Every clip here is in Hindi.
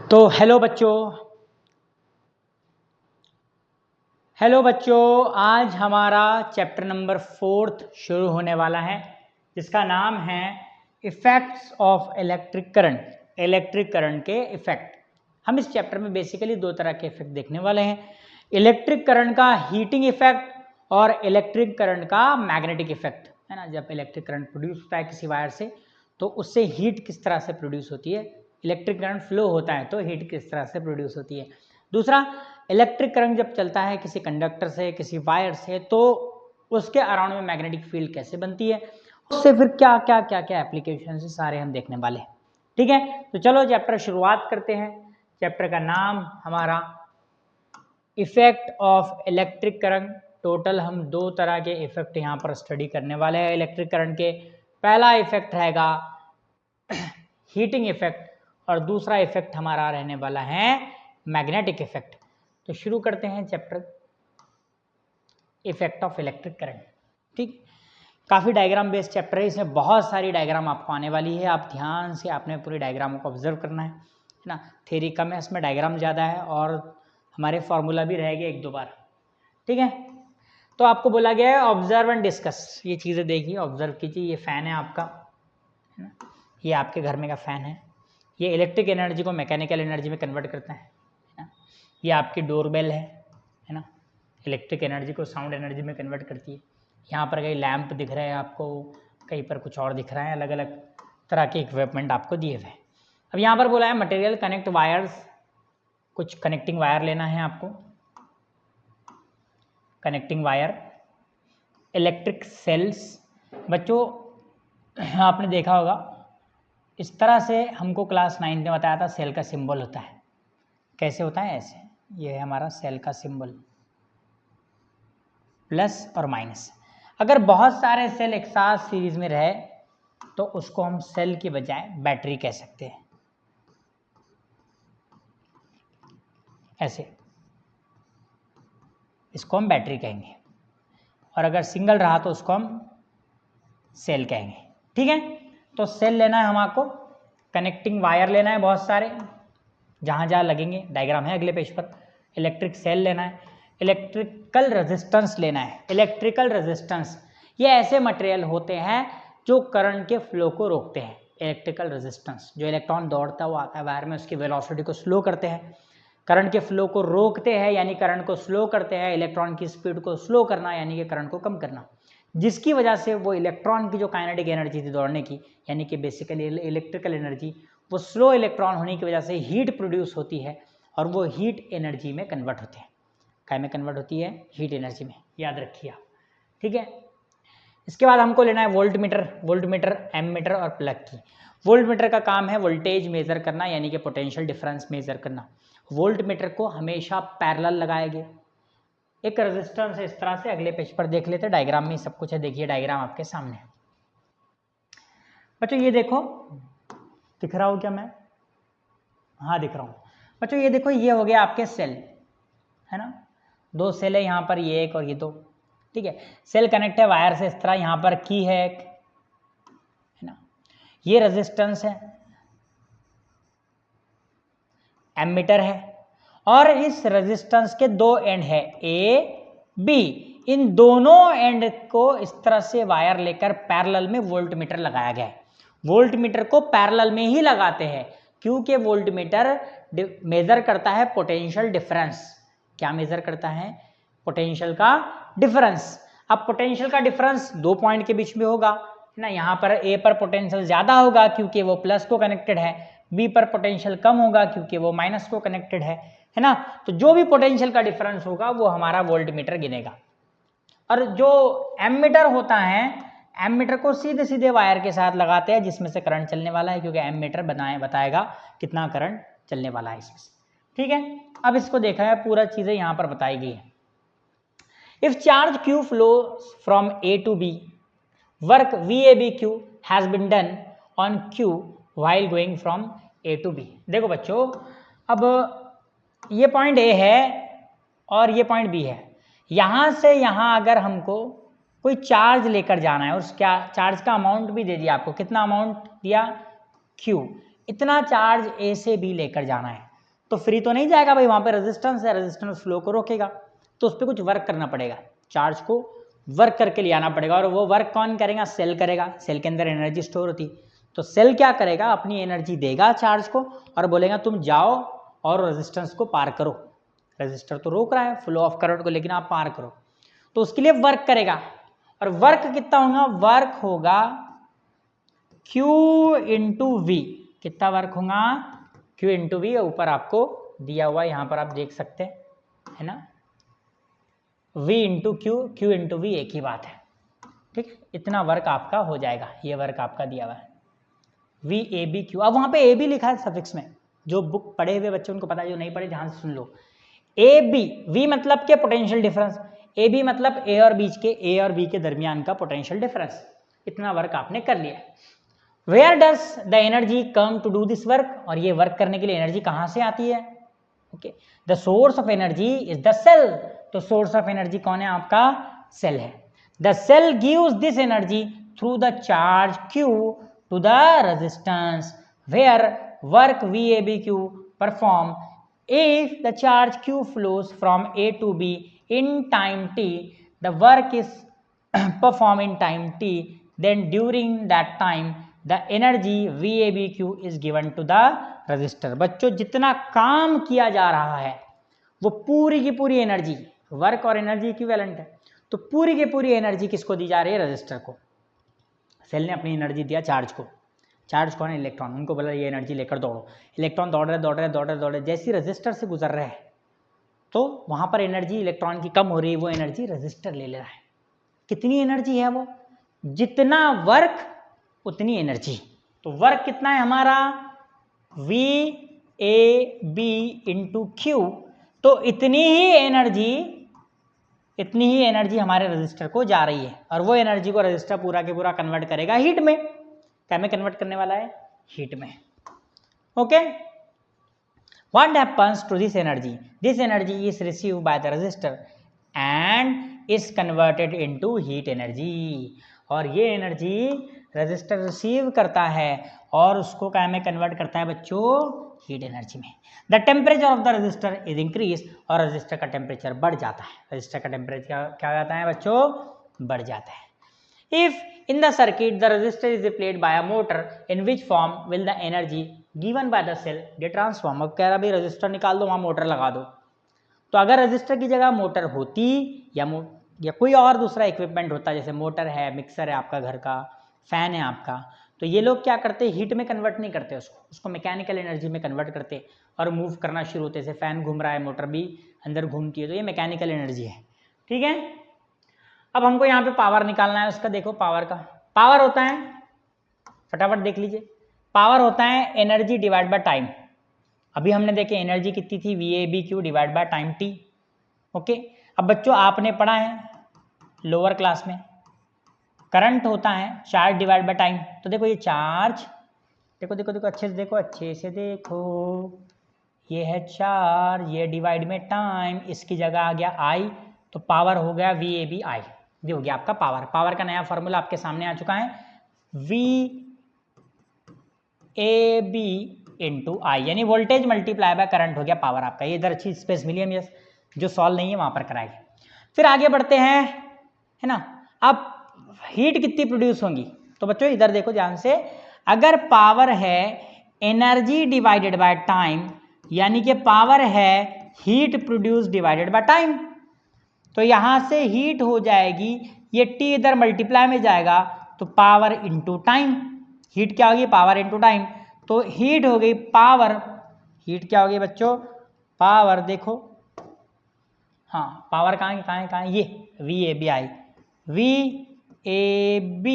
तो हेलो बच्चों, आज हमारा चैप्टर नंबर 4 शुरू होने वाला है, जिसका नाम है इफ़ेक्ट्स ऑफ इलेक्ट्रिक करंट के इफ़ेक्ट। हम इस चैप्टर में बेसिकली दो तरह के इफ़ेक्ट देखने वाले हैं, इलेक्ट्रिक करंट का हीटिंग इफ़ेक्ट और इलेक्ट्रिक करंट का मैग्नेटिक इफ़ेक्ट, है ना। जब इलेक्ट्रिक करंट प्रोड्यूस होता है किसी वायर से तो उससे हीट किस तरह से प्रोड्यूस होती है, इलेक्ट्रिक करंट फ्लो होता है तो हीट किस तरह से प्रोड्यूस होती है। दूसरा, इलेक्ट्रिक करंट जब चलता है किसी कंडक्टर से, किसी वायर से, तो उसके अराउंड में मैग्नेटिक फील्ड कैसे बनती है, उससे फिर क्या क्या क्या क्या एप्लीकेशन है, सारे हम देखने वाले हैं। ठीक है, तो चलो चैप्टर शुरुआत करते हैं। चैप्टर का नाम हमारा effect of electric current. Total हम दो तरह के इफेक्ट यहाँ पर स्टडी करने वाले हैं इलेक्ट्रिक करंट के। पहला इफेक्ट रहेगा हीटिंग इफेक्ट और दूसरा इफेक्ट हमारा रहने वाला है मैग्नेटिक इफेक्ट। तो शुरू करते हैं chapter effect of electric current. ठीक, काफ़ी डायग्राम बेस्ड चैप्टर है, इसमें बहुत सारी डायग्राम आपको आने वाली है। आप ध्यान से आपने पूरी डायग्रामों को ऑब्जर्व करना है ना। थ्योरी कम है, इसमें डायग्राम ज़्यादा है और हमारे फॉर्मूला भी रहेंगे एक दो बार। ठीक है, तो आपको बोला गया है ऑब्जर्व एंड डिस्कस। ये चीज़ें देखिए, ऑब्जर्व कीजिए। ये फ़ैन है आपका, है ना, ये आपके घर में का फ़ैन है। ये इलेक्ट्रिक एनर्जी को मैकेनिकल एनर्जी में कन्वर्ट करता है ना। ये आपकी डोरबेल है ना, इलेक्ट्रिक एनर्जी को साउंड एनर्जी में कन्वर्ट करती है। यहाँ पर कई लैंप दिख रहे हैं आपको, कहीं पर कुछ और दिख रहा है, अलग अलग तरह के इक्विपमेंट आपको दिए हुए हैं। अब यहाँ पर बोला है मटेरियल कनेक्ट वायर्स, कुछ कनेक्टिंग वायर लेना है आपको। Connecting wire, electric sales. बच्चों आपने देखा होगा, इस तरह से हमको क्लास 9 में बताया था सेल का सिंबल होता है। कैसे होता है? ऐसे, ये है हमारा सेल का सिंबल, प्लस और माइनस। अगर बहुत सारे सेल एक साथ सीरीज में रहे तो उसको हम सेल की बजाय बैटरी कह सकते हैं। ऐसे, इसको हम बैटरी कहेंगे, और अगर सिंगल रहा तो उसको हम सेल कहेंगे। ठीक है, तो सेल लेना है हमको, कनेक्टिंग वायर लेना है बहुत सारे, जहाँ जहाँ लगेंगे डायग्राम है अगले पेज पर। इलेक्ट्रिक सेल लेना है, इलेक्ट्रिकल रेजिस्टेंस लेना है। इलेक्ट्रिकल रेजिस्टेंस, ये ऐसे मटेरियल होते हैं जो करंट के फ्लो को रोकते हैं। इलेक्ट्रिकल रेजिस्टेंस, जो इलेक्ट्रॉन दौड़ता हुआ आता है वायर में, उसकी वेलोसिटी को स्लो करते हैं, करंट के फ्लो को रोकते हैं, यानी करंट को स्लो करते हैं। इलेक्ट्रॉन की स्पीड को स्लो करना यानी कि करंट को कम करना, जिसकी वजह से वो इलेक्ट्रॉन की जो काइनेटिक एनर्जी थी दौड़ने की, यानी कि बेसिकली इलेक्ट्रिकल एनर्जी, वो स्लो इलेक्ट्रॉन होने की वजह से हीट प्रोड्यूस होती है और वो हीट एनर्जी में कन्वर्ट होते हैं। काय में कन्वर्ट होती है? हीट एनर्जी में, याद रखिए आप। ठीक है, इसके बाद हमको लेना है वोल्ट मीटर, एमीटर और प्लग की। वोल्ट मीटर का काम है वोल्टेज मेजर करना, यानी कि पोटेंशियल डिफरेंस मेजर करना। वोल्ट मीटर को हमेशा पैरेलल लगाएंगे। एक रेजिस्टेंस इस तरह से, अगले पेज पर देख लेते, डायग्राम में सब कुछ है। देखिए डायग्राम आपके सामने। बच्चों ये देखो, दिख रहा हो क्या मैं? हाँ दिख रहा हूँ। बच्चों ये देखो, ये हो गया आपके सेल, है ना। दो सेल है यहाँ पर, ये एक और ये दो। ठीक है, सेल कनेक्ट है वायर से इस तरह। यहाँ पर की है एक, है ना, ये रेजिस्टेंस है, एमीटर है, और इस रेजिस्टेंस के दो एंड है, ए बी। इन दोनों एंड को इस तरह से वायर लेकर पैरेलल में वोल्ट मीटर लगाया गया है। वोल्ट मीटर को पैरेलल में ही लगाते हैं क्योंकि वोल्ट मीटर मेजर करता है पोटेंशियल डिफरेंस। क्या मेजर करता है? पोटेंशियल का डिफरेंस। अब पोटेंशियल का डिफरेंस दो पॉइंट के बीच में होगा ना। यहाँ पर ए पर पोटेंशियल ज्यादा होगा क्योंकि वो प्लस को कनेक्टेड है, बी पर पोटेंशियल कम होगा क्योंकि वो माइनस को कनेक्टेड है ना। तो जो भी पोटेंशियल का डिफरेंस होगा वो हमारा वोल्ट मीटर गिनेगा। और जो एमीटर होता है, एमीटर को सीधे सीधे वायर के साथ लगाते हैं जिसमें से करंट चलने वाला है, क्योंकि एमीटर बताएगा कितना करंट चलने वाला है इसमें से। ठीक है, अब इसको देखा है, पूरा चीजें यहाँ पर बताई गई है। If charge Q flows from A to B, work VABQ has been done on Q while going from A to B। देखो बच्चों, अब ये पॉइंट A है और ये पॉइंट B है। यहाँ से यहाँ अगर हमको कोई चार्ज लेकर जाना है और उसका चार्ज का अमाउंट भी दे दिया आपको, कितना अमाउंट दिया? Q। इतना चार्ज A से B लेकर जाना है तो फ्री तो नहीं जाएगा भाई, वहाँ पे रेजिस्टेंस है, रेजिस्टेंस फ्लो को रोकेगा, तो उस पर कुछ वर्क करना पड़ेगा, चार्ज को वर्क करके ले आना पड़ेगा। और वो वर्क कौन करेगा? सेल करेगा। सेल के अंदर एनर्जी स्टोर होती, तो सेल क्या करेगा? अपनी एनर्जी देगा चार्ज को और बोलेगा तुम जाओ और रेजिस्टेंस को पार करो। रेजिस्टर तो रोक रहा है फ्लो ऑफ करंट को, लेकिन आप पार करो, तो उसके लिए वर्क करेगा। और वर्क कितना होगा? वर्क होगा Q इंटू वी। कितना वर्क होगा? Q into V. ऊपर आपको दिया हुआ है, यहाँ पर आप देख सकते हैं, है ना, V into Q, Q into V एक ही बात है, ठीक। इतना वर्क आपका हो जाएगा, ये वर्क आपका दिया हुआ है V A B Q। अब वहाँ पे A B लिखा है सफिक्स में, जो बुक पढ़े हुए बच्चे उनको पता है, जो नहीं पढ़े ध्यान से सुन लो। A B, V मतलब के पोटेंशियल डिफरेंस, A B मतलब A और बीच के, A और B के दरमियान का पोटेंशियल डिफरेंस। इतना वर्क आपने कर लिया। Where does the energy come to do this work? और ये वर्क करने के लिए एनर्जी कहाँ से आती है? Okay, the source of energy is the cell. तो सोर्स ऑफ एनर्जी कौन है? आपका सेल है। The cell gives this energy through the charge Q to the resistance where work VABQ perform. If the charge Q flows from A to B in time t, the work is performed in time t, then during that time the energy VABQ is given to the resistor। बच्चों जितना काम किया जा रहा है वो पूरी की पूरी एनर्जी, वर्क और एनर्जी इक्विवेलेंट है, तो पूरी की पूरी एनर्जी किसको दी जा रही है? रजिस्टर को। सेल ने अपनी एनर्जी दिया चार्ज को, चार्ज कौन है? इलेक्ट्रॉन। उनको बोला ये एनर्जी लेकर दौड़ो, इलेक्ट्रॉन दौड़ रहे दौड़ रहे दौड़ रहे दौड़ रहे, जैसी रजिस्टर से गुजर रहे हैं तो वहाँ पर एनर्जी इलेक्ट्रॉन की कम हो रही है, वो एनर्जी रजिस्टर ले ले रहा है। कितनी एनर्जी है वो? जितना वर्क उतनी एनर्जी। तो वर्क कितना है हमारा? VAB into Q. तो इतनी ही एनर्जी हमारे रजिस्टर को जा रही है, और वो एनर्जी को रजिस्टर पूरा के पूरा कन्वर्ट करेगा हीट में। क्या में कन्वर्ट करने वाला है? हीट में। Okay, what happens to this energy? This energy is received by the register and is converted into heat energy. और ये एनर्जी रजिस्टर रिसीव करता है और उसको क्या में कन्वर्ट करता है बच्चों? हीट एनर्जी में। The temperature of the register is increase, और रजिस्टर का टेम्परेचर बढ़ जाता है। रजिस्टर का टेम्परेचर क्या हो जाता है बच्चों? बढ़ जाता है। If in the circuit the resistor is replaced by a motor, in which form will the energy given by the cell get transformed? अब कह रहा भाई रजिस्टर निकाल दो, वहाँ मोटर लगा दो। तो अगर रजिस्टर की जगह मोटर होती या कोई और दूसरा इक्विपमेंट होता, जैसे मोटर है, मिक्सर है आपका घर का, फैन है आपका, तो ये लोग क्या करते? हीट में कन्वर्ट नहीं करते उसको मैकेनिकल एनर्जी में कन्वर्ट करते और मूव करना शुरू होते। जैसे फैन घूम रहा है, मोटर भी अंदर घूमती है, तो ये मैकेनिकल एनर्जी है, ठीक है। अब हमको यहाँ पे पावर निकालना है उसका। देखो पावर का, पावर होता है, फटाफट देख लीजिए, पावर होता है एनर्जी डिवाइड बाय टाइम। अभी हमने देखे एनर्जी कितनी थी? VABQ divide by time t। Okay, अब बच्चों आपने पढ़ा है लोअर क्लास में, करंट होता है चार्ज डिवाइड बाय टाइम। तो देखो ये चार्ज, देखो देखो देखो अच्छे से देखो, अच्छे से देखो, ये है चार्ज, ये डिवाइड में टाइम, इसकी जगह आ गया I, तो पावर हो गया VABI। ये हो गया आपका पावर। पावर का नया फॉर्मूला आपके सामने आ चुका है, VAB इंटू I, यानी वोल्टेज मल्टीप्लाई बाय करंट हो गया पावर आपका। ये इधर अच्छी स्पेस मिली है, जो सॉल्व नहीं है वहां पर कराएंगे। फिर आगे बढ़ते हैं, है ना। अब हीट कितनी प्रोड्यूस होंगी? तो बच्चों इधर देखो ध्यान से, अगर पावर है एनर्जी डिवाइडेड बाय टाइम, यानी कि पावर है heat produce divided by time, तो यहां से हीट हो जाएगी, ये T इधर मल्टीप्लाई में जाएगा, तो पावर इंटू टाइम। हीट क्या होगी? Power into time. तो हीट हो गई पावर, हीट क्या होगी बच्चों? पावर देखो, हाँ पावर कहाँ है कहाँ है कहाँ है? ये VABI, VAB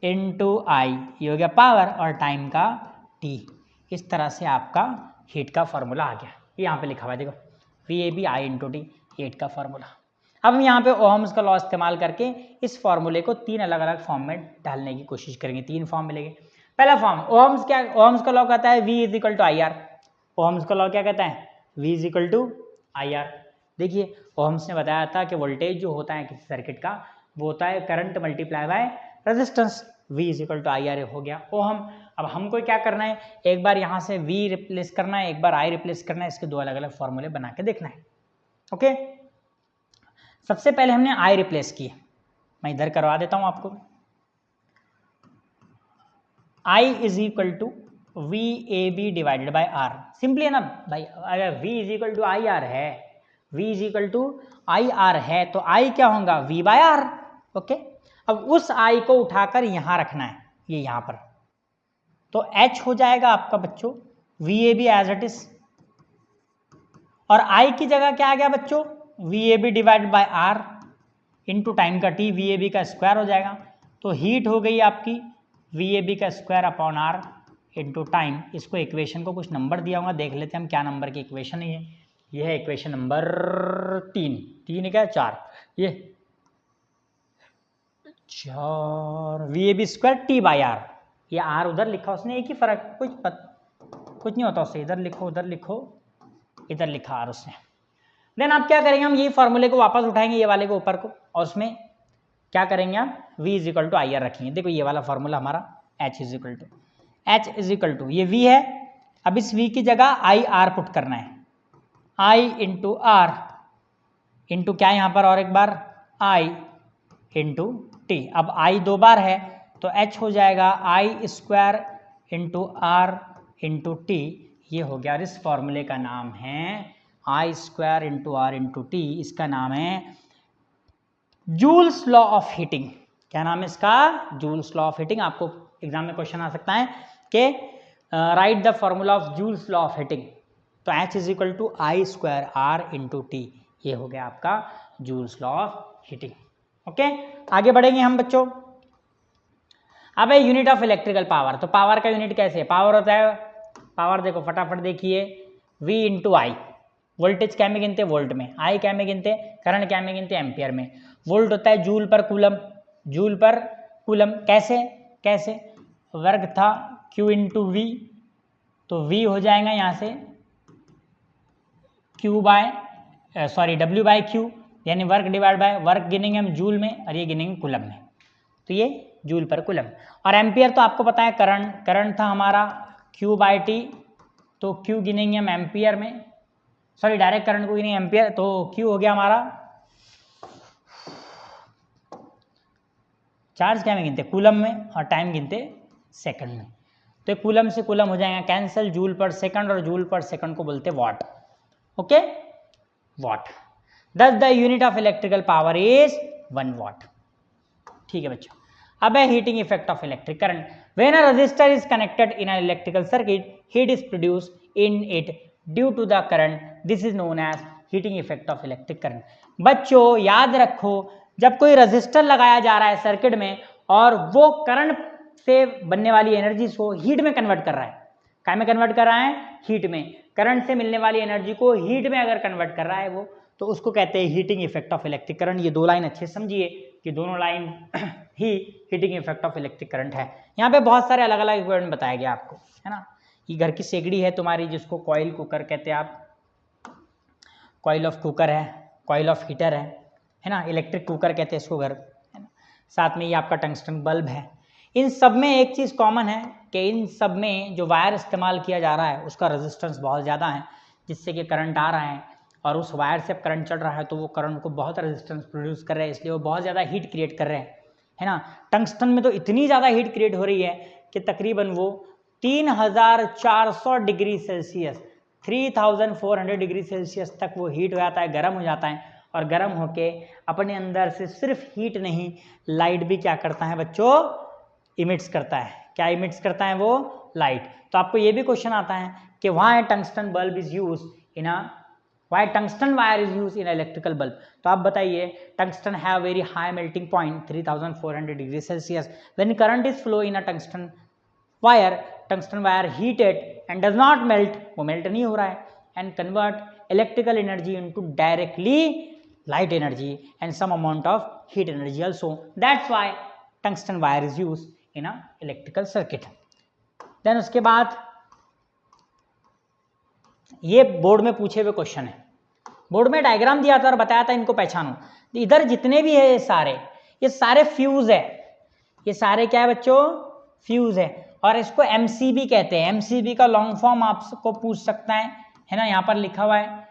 इंटू आई, ये हो गया पावर, और टाइम का T। इस तरह से आपका हीट का फॉर्मूला आ गया, ये यहाँ पे लिखा हुआ है देखो, VABI इंटू T, हीट का फॉर्मूला। अब हम यहाँ पे ओहम्स का लॉ इस्तेमाल करके इस फॉर्मूले को 3 अलग अलग फॉर्म में डालने की कोशिश करेंगे। 3 फॉर्म मिलेंगे। पहला फॉर्म ओहम्स क्या, ओहम्स का लॉ कहता है V is equal to I R. Ohm's का लॉ क्या कहता है? V is equal to I R. देखिए ओहम्स ने बताया था कि वोल्टेज जो होता है किसी सर्किट का, वो होता है current multiply by resistance, V is equal to I R हो गया ओहम। अब हमको क्या करना है, एक बार यहाँ से V रिप्लेस करना है, एक बार I रिप्लेस करना है, इसके दो अलग अलग फॉर्मूले बना के देखना है। ओके, सबसे पहले हमने I रिप्लेस किए, मैं इधर करवा देता हूँ आपको। I is equal to V A B divided by R, simply है ना भाई, अगर V is equal to I R है, V is equal to I R है, तो I क्या होगा, V बाय आर। ओके, अब उस I को उठाकर यहां रखना है, ये यहां पर, तो H हो जाएगा आपका बच्चों V A B as it is, और I की जगह क्या आ गया बच्चों, V A B divided by R into time का T, वी ए बी का स्क्वायर हो जाएगा, तो हीट हो गई आपकी वी ए बी का square upon R into time. इसको इक्वेशन को कुछ नंबर दिया होगा, देख लेते हैं हम क्या नंबर की इक्वेशन है ये है इक्वेशन नंबर 3 क्या 4, ये 4 V A B square T by R, ये आर उधर लिखा उसने, एक ही फर्क, कुछ नहीं होता उससे, इधर लिखो उधर लिखो, इधर लिखा आर उसने। देन आप क्या करेंगे, हम ये फॉर्मूले को वापस उठाएंगे ये वाले को ऊपर को, और उसमें क्या करेंगे आप, v is equal to I R रखेंगे। देखो ये वाला फॉर्मूला हमारा h इज इक्वल टू ये v है, अब इस v की जगह आई आर पुट करना है, i इंटू आर इंटू क्या यहाँ पर और एक बार i इंटू टी। अब i दो बार है तो h हो जाएगा i square into R into T, ये हो गया। और इस फॉर्मूले का नाम है i square into R into T, इसका नाम है जूल्स लॉ ऑफ हीटिंग। क्या नाम है इसका, जूल्स लॉ ऑफ हीटिंग। आपको एग्जाम में क्वेश्चन आ सकता है कि write the formula of Joule's law of heating, तो H is equal to I square R into T, ये हो गया आपका Joule's law of heating. Okay, आगे बढ़ेंगे हम बच्चों। अब है यूनिट ऑफ इलेक्ट्रिकल पावर, तो पावर का यूनिट कैसे, पावर होता है, पावर देखो फटाफट देखिए, V इंटू आई, वोल्टेज क्या में गिनते, वोल्ट में, आई क्या में गिनते, करंट क्या में गिनते, एम्पियर में, वोल्ट होता है जूल पर कूलम, जूल पर कूलम, कैसे वर्ग था Q इंटू वी, तो V हो जाएगा यहाँ से Q by W by Q, यानी वर्क डिवाइड बाय वर्क गिनेंगे हम जूल में और ये गिनेंगे कूलम में, तो ये जूल पर कूलम। और एम्पियर तो आपको पता है करंट था हमारा Q बाय T, तो Q गिनेंगे हम एम्पियर में, सॉरी डायरेक्ट करंट को गिनेंगे एम्पियर, तो Q हो गया हमारा, चार्ज क्या में गिनते कूलम में और टाइम गिनते सेकंड में, तो कूलम से कूलम हो जाएगा कैंसिल, जूल पर सेकंड, और जूल पर सेकंड को बोलते watt. Okay, watt, thus the unit of electrical power is 1 watt. ठीक है बच्चों, अब है heating effect of electric current. When a resistor is connected in a electrical circuit, heat is produced in it due to the current, this is known as heating effect of electric current. बच्चों याद रखो, जब कोई रेजिस्टर लगाया जा रहा है सर्किट में और वो करंट से बनने वाली एनर्जी को हीट में कन्वर्ट कर रहा है, क्या में कन्वर्ट कर रहा है, हीट में, करंट से मिलने वाली एनर्जी को हीट में अगर कन्वर्ट कर रहा है वो, तो उसको कहते हैं heating effect of electric current. ये दो लाइन अच्छे समझिए कि दोनों line he heating effect of electric current है। यहाँ पे बहुत सारे अलग अलग इक्विपमेंट बताया गया आपको, है ना। ये घर की सेगड़ी है तुम्हारी, जिसको कॉइल कुकर कहते हैं आप, कॉइल ऑफ कुकर है, कॉइल ऑफ हीटर है ना, इलेक्ट्रिक कुकर कहते हैं इसको घर, है ना। साथ में ये आपका टंगस्टन बल्ब है। इन सब में एक चीज़ कॉमन है कि इन सब में जो वायर इस्तेमाल किया जा रहा है उसका रेजिस्टेंस बहुत ज़्यादा है, जिससे कि करंट आ रहा है और उस वायर से करंट चल रहा है तो वो करंट को बहुत रेजिस्टेंस प्रोड्यूस कर रहे हैं, इसलिए वो बहुत ज़्यादा हीट क्रिएट कर रहे हैं, है ना। टंगस्टन में तो इतनी ज़्यादा हीट क्रिएट हो रही है कि तकरीबन वो 3400 डिग्री सेल्सियस 3400 डिग्री सेल्सियस तक वो हीट हो जाता है, गर्म हो जाता है, और गर्म होके अपने अंदर से सिर्फ हीट नहीं, लाइट भी क्या करता है बच्चों, इमिट्स करता है। क्या इमिट्स करता है वो, लाइट। तो आपको ये भी क्वेश्चन आता है कि why tungsten bulb is use in a, why tungsten wire is use in electrical bulb. तो आप बताइए, tungsten have very high melting point 3400 degree Celsius, when current is flow in a tungsten wire heated and does not melt, वो मेल्ट नहीं हो रहा है, and convert electrical energy into directly light energy and some amount of heat energy also. That's why tungsten wire is used in a electrical circuit. Then उसके बाद ये बोर्ड में पूछे हुए क्वेश्चन है, बोर्ड में डायग्राम दिया था और बताया था इनको पहचानो। इधर जितने भी है ये सारे फ्यूज है, ये सारे क्या है बच्चों, फ्यूज है। और इसको एमसीबी कहते हैं। एमसीबी का लॉन्ग फॉर्म आपको पूछ सकता है ना, यहाँ पर लिखा हुआ है,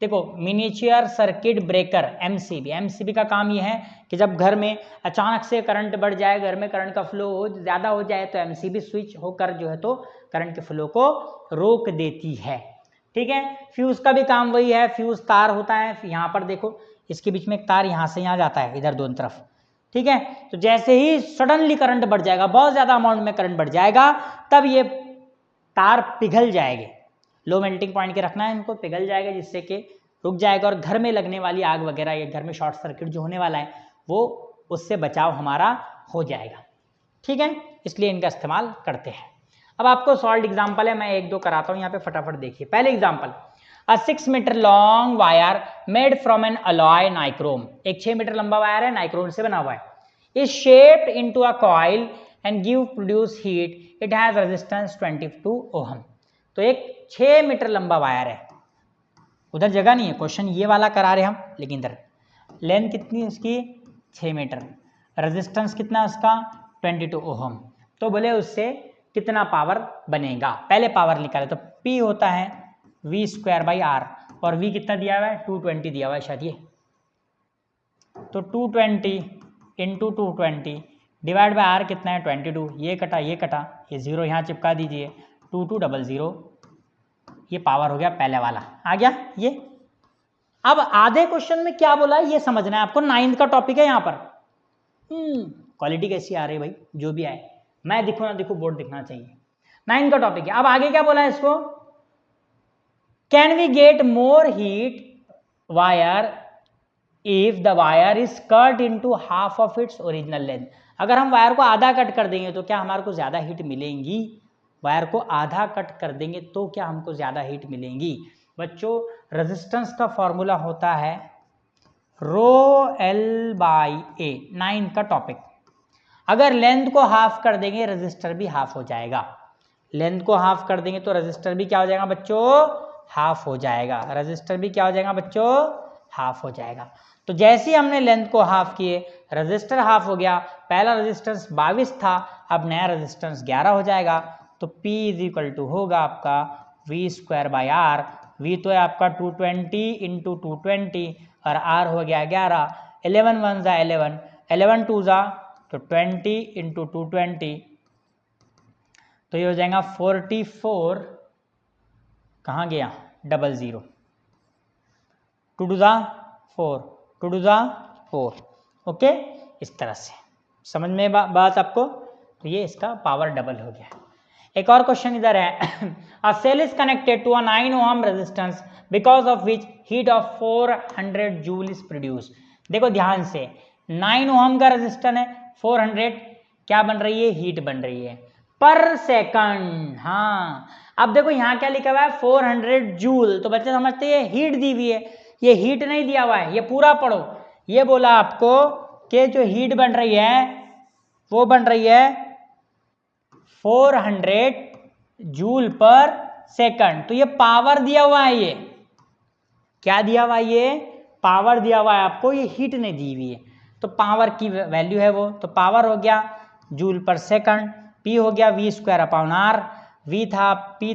देखो miniature circuit breaker, MCB. MCB का काम ये है कि जब घर में अचानक से करंट बढ़ जाए, घर में करंट का फ्लो ज़्यादा हो जाए, तो एमसीबी स्विच होकर जो है तो करंट के फ्लो को रोक देती है। ठीक है, फ्यूज़ का भी काम वही है। फ्यूज़ तार होता है, यहाँ पर देखो इसके बीच में एक तार यहाँ से यहाँ जाता है, इधर दोनों तरफ। ठीक है, तो जैसे ही सडनली करंट बढ़ जाएगा, बहुत ज़्यादा अमाउंट में करंट बढ़ जाएगा, तब ये तार पिघल जाएंगे। लो मेल्टिंग पॉइंट के रखना है इनको, पिघल जाएगा जिससे कि रुक जाएगा, और घर में लगने वाली आग वगैरह या घर में शॉर्ट सर्किट जो होने वाला है वो उससे बचाव हमारा हो जाएगा। ठीक है, इसलिए इनका इस्तेमाल करते हैं। अब आपको सॉल्व एग्जाम्पल है, मैं एक दो कराता हूँ यहाँ पे, फटाफट देखिए। पहले example, a 6 metre long wire made from an alloy nichrome. एक 6 मीटर लंबा वायर है, नाइक्रोम से बना हुआ है। Is shaped into a coil and give produce heat. It has resistance 22 ohm. तो एक 6 मीटर लंबा वायर है, उधर जगह नहीं है, क्वेश्चन ये वाला करा रहे हम, लेकिन इधर लेंथ कितनी उसकी 6 मीटर, रेजिस्टेंस कितना उसका 22 ओहम। तो बोले उससे कितना पावर बनेगा। पहले पावर निकाले तो P होता है V²/R, और V कितना दिया हुआ है 220 दिया हुआ है शायद ये, तो 220 इंटू 220 डिवाइड बाय R कितना है 22। ये कटा ये कटा, ये 0 यहाँ चिपका दीजिए, 2200। ये पावर हो गया पहले वाला, आ गया ये। अब आधे क्वेश्चन में क्या बोला है ये समझना है आपको, 9th का टॉपिक है यहाँ पर। क्वालिटी कैसी आ रही है भाई, जो भी आए, मैं दिखूँ ना दिखूँ बोर्ड दिखना चाहिए। 9th का टॉपिक है। अब आगे क्या बोला है इसको, can we get more heat wire if the wire is cut into half of its original length. अगर हम वायर को आधा कट कर देंगे तो क्या हमारे को ज्यादा हीट मिलेंगी। वायर को आधा कट कर देंगे तो क्या हमको ज्यादा हीट मिलेंगी। बच्चों रेजिस्टेंस का फॉर्मूला होता है ρL/A, 9 का टॉपिक। अगर लेंथ को हाफ कर देंगे रेजिस्टर भी हाफ हो जाएगा। लेंथ को हाफ कर देंगे तो रेजिस्टर भी क्या हो जाएगा बच्चों, हाफ हो जाएगा। रेजिस्टर भी क्या हो जाएगा बच्चों, हाफ हो जाएगा। तो जैसे ही हमने लेंथ को हाफ किए रेजिस्टर हाफ हो गया। पहला रेजिस्टेंस 22 था, अब नया रेजिस्टेंस 11 हो जाएगा। तो P = होगा आपका V²/R। V तो है आपका 220 इंटू 220 और R हो गया 11। 11 1 ज़ा 11, 11 2 ज़ा तो 20 इंटू 220, तो ये हो जाएगा 44। कहाँ गया 00, 2 2 ज़ा 4, 2 2 ज़ा 4। ओके, इस तरह से समझ में बात आपको। तो ये इसका पावर डबल हो गया। एक और क्वेश्चन इधर है, a cell is connected to a 9 ohm resistance because of which heat of 400 joule is produce. देखो ध्यान से, 9 ओहम का रेजिस्टेंस है, 400 क्या बन रही है, हीट बन रही है पर सेकंड। हाँ, अब देखो यहाँ क्या लिखा हुआ है 400 जूल, तो बच्चे समझते हैं हीट दी हुई है, ये हीट नहीं दिया हुआ है, ये पूरा पढ़ो। ये बोला आपको कि जो हीट बन रही है वो बन रही है 400 जूल पर सेकंड। तो ये पावर दिया हुआ है, ये क्या दिया हुआ है, ये पावर दिया हुआ है आपको, ये हीट नहीं दी हुई है। तो पावर की वैल्यू है वो, तो पावर हो गया जूल पर सेकंड। P हो गया V²/R। P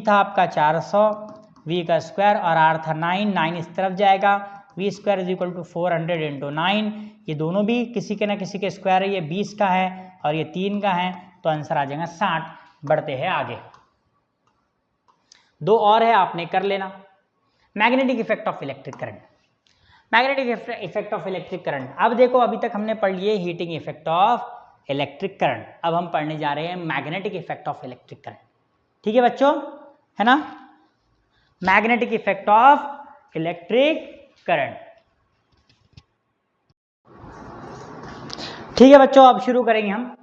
था आपका 400, V का स्क्वायर, और R था 9 इस तरफ जाएगा। V² = 400 into 9। ये दोनों भी किसी के ना किसी के स्क्वायर है, ये 20 का है और ये 3 का है, तो आंसर आ जाएगा 60। बढ़ते हैं आगे, दो और है आपने कर लेना। Magnetic effect of electric current. Magnetic effect of electric current, अब देखो अभी तक हमने पढ़ लिए heating effect of electric current, अब हम पढ़ने जा रहे हैं magnetic effect of electric current. ठीक है बच्चों, है ना, magnetic effect of electric current. ठीक है बच्चों, अब शुरू करेंगे हम।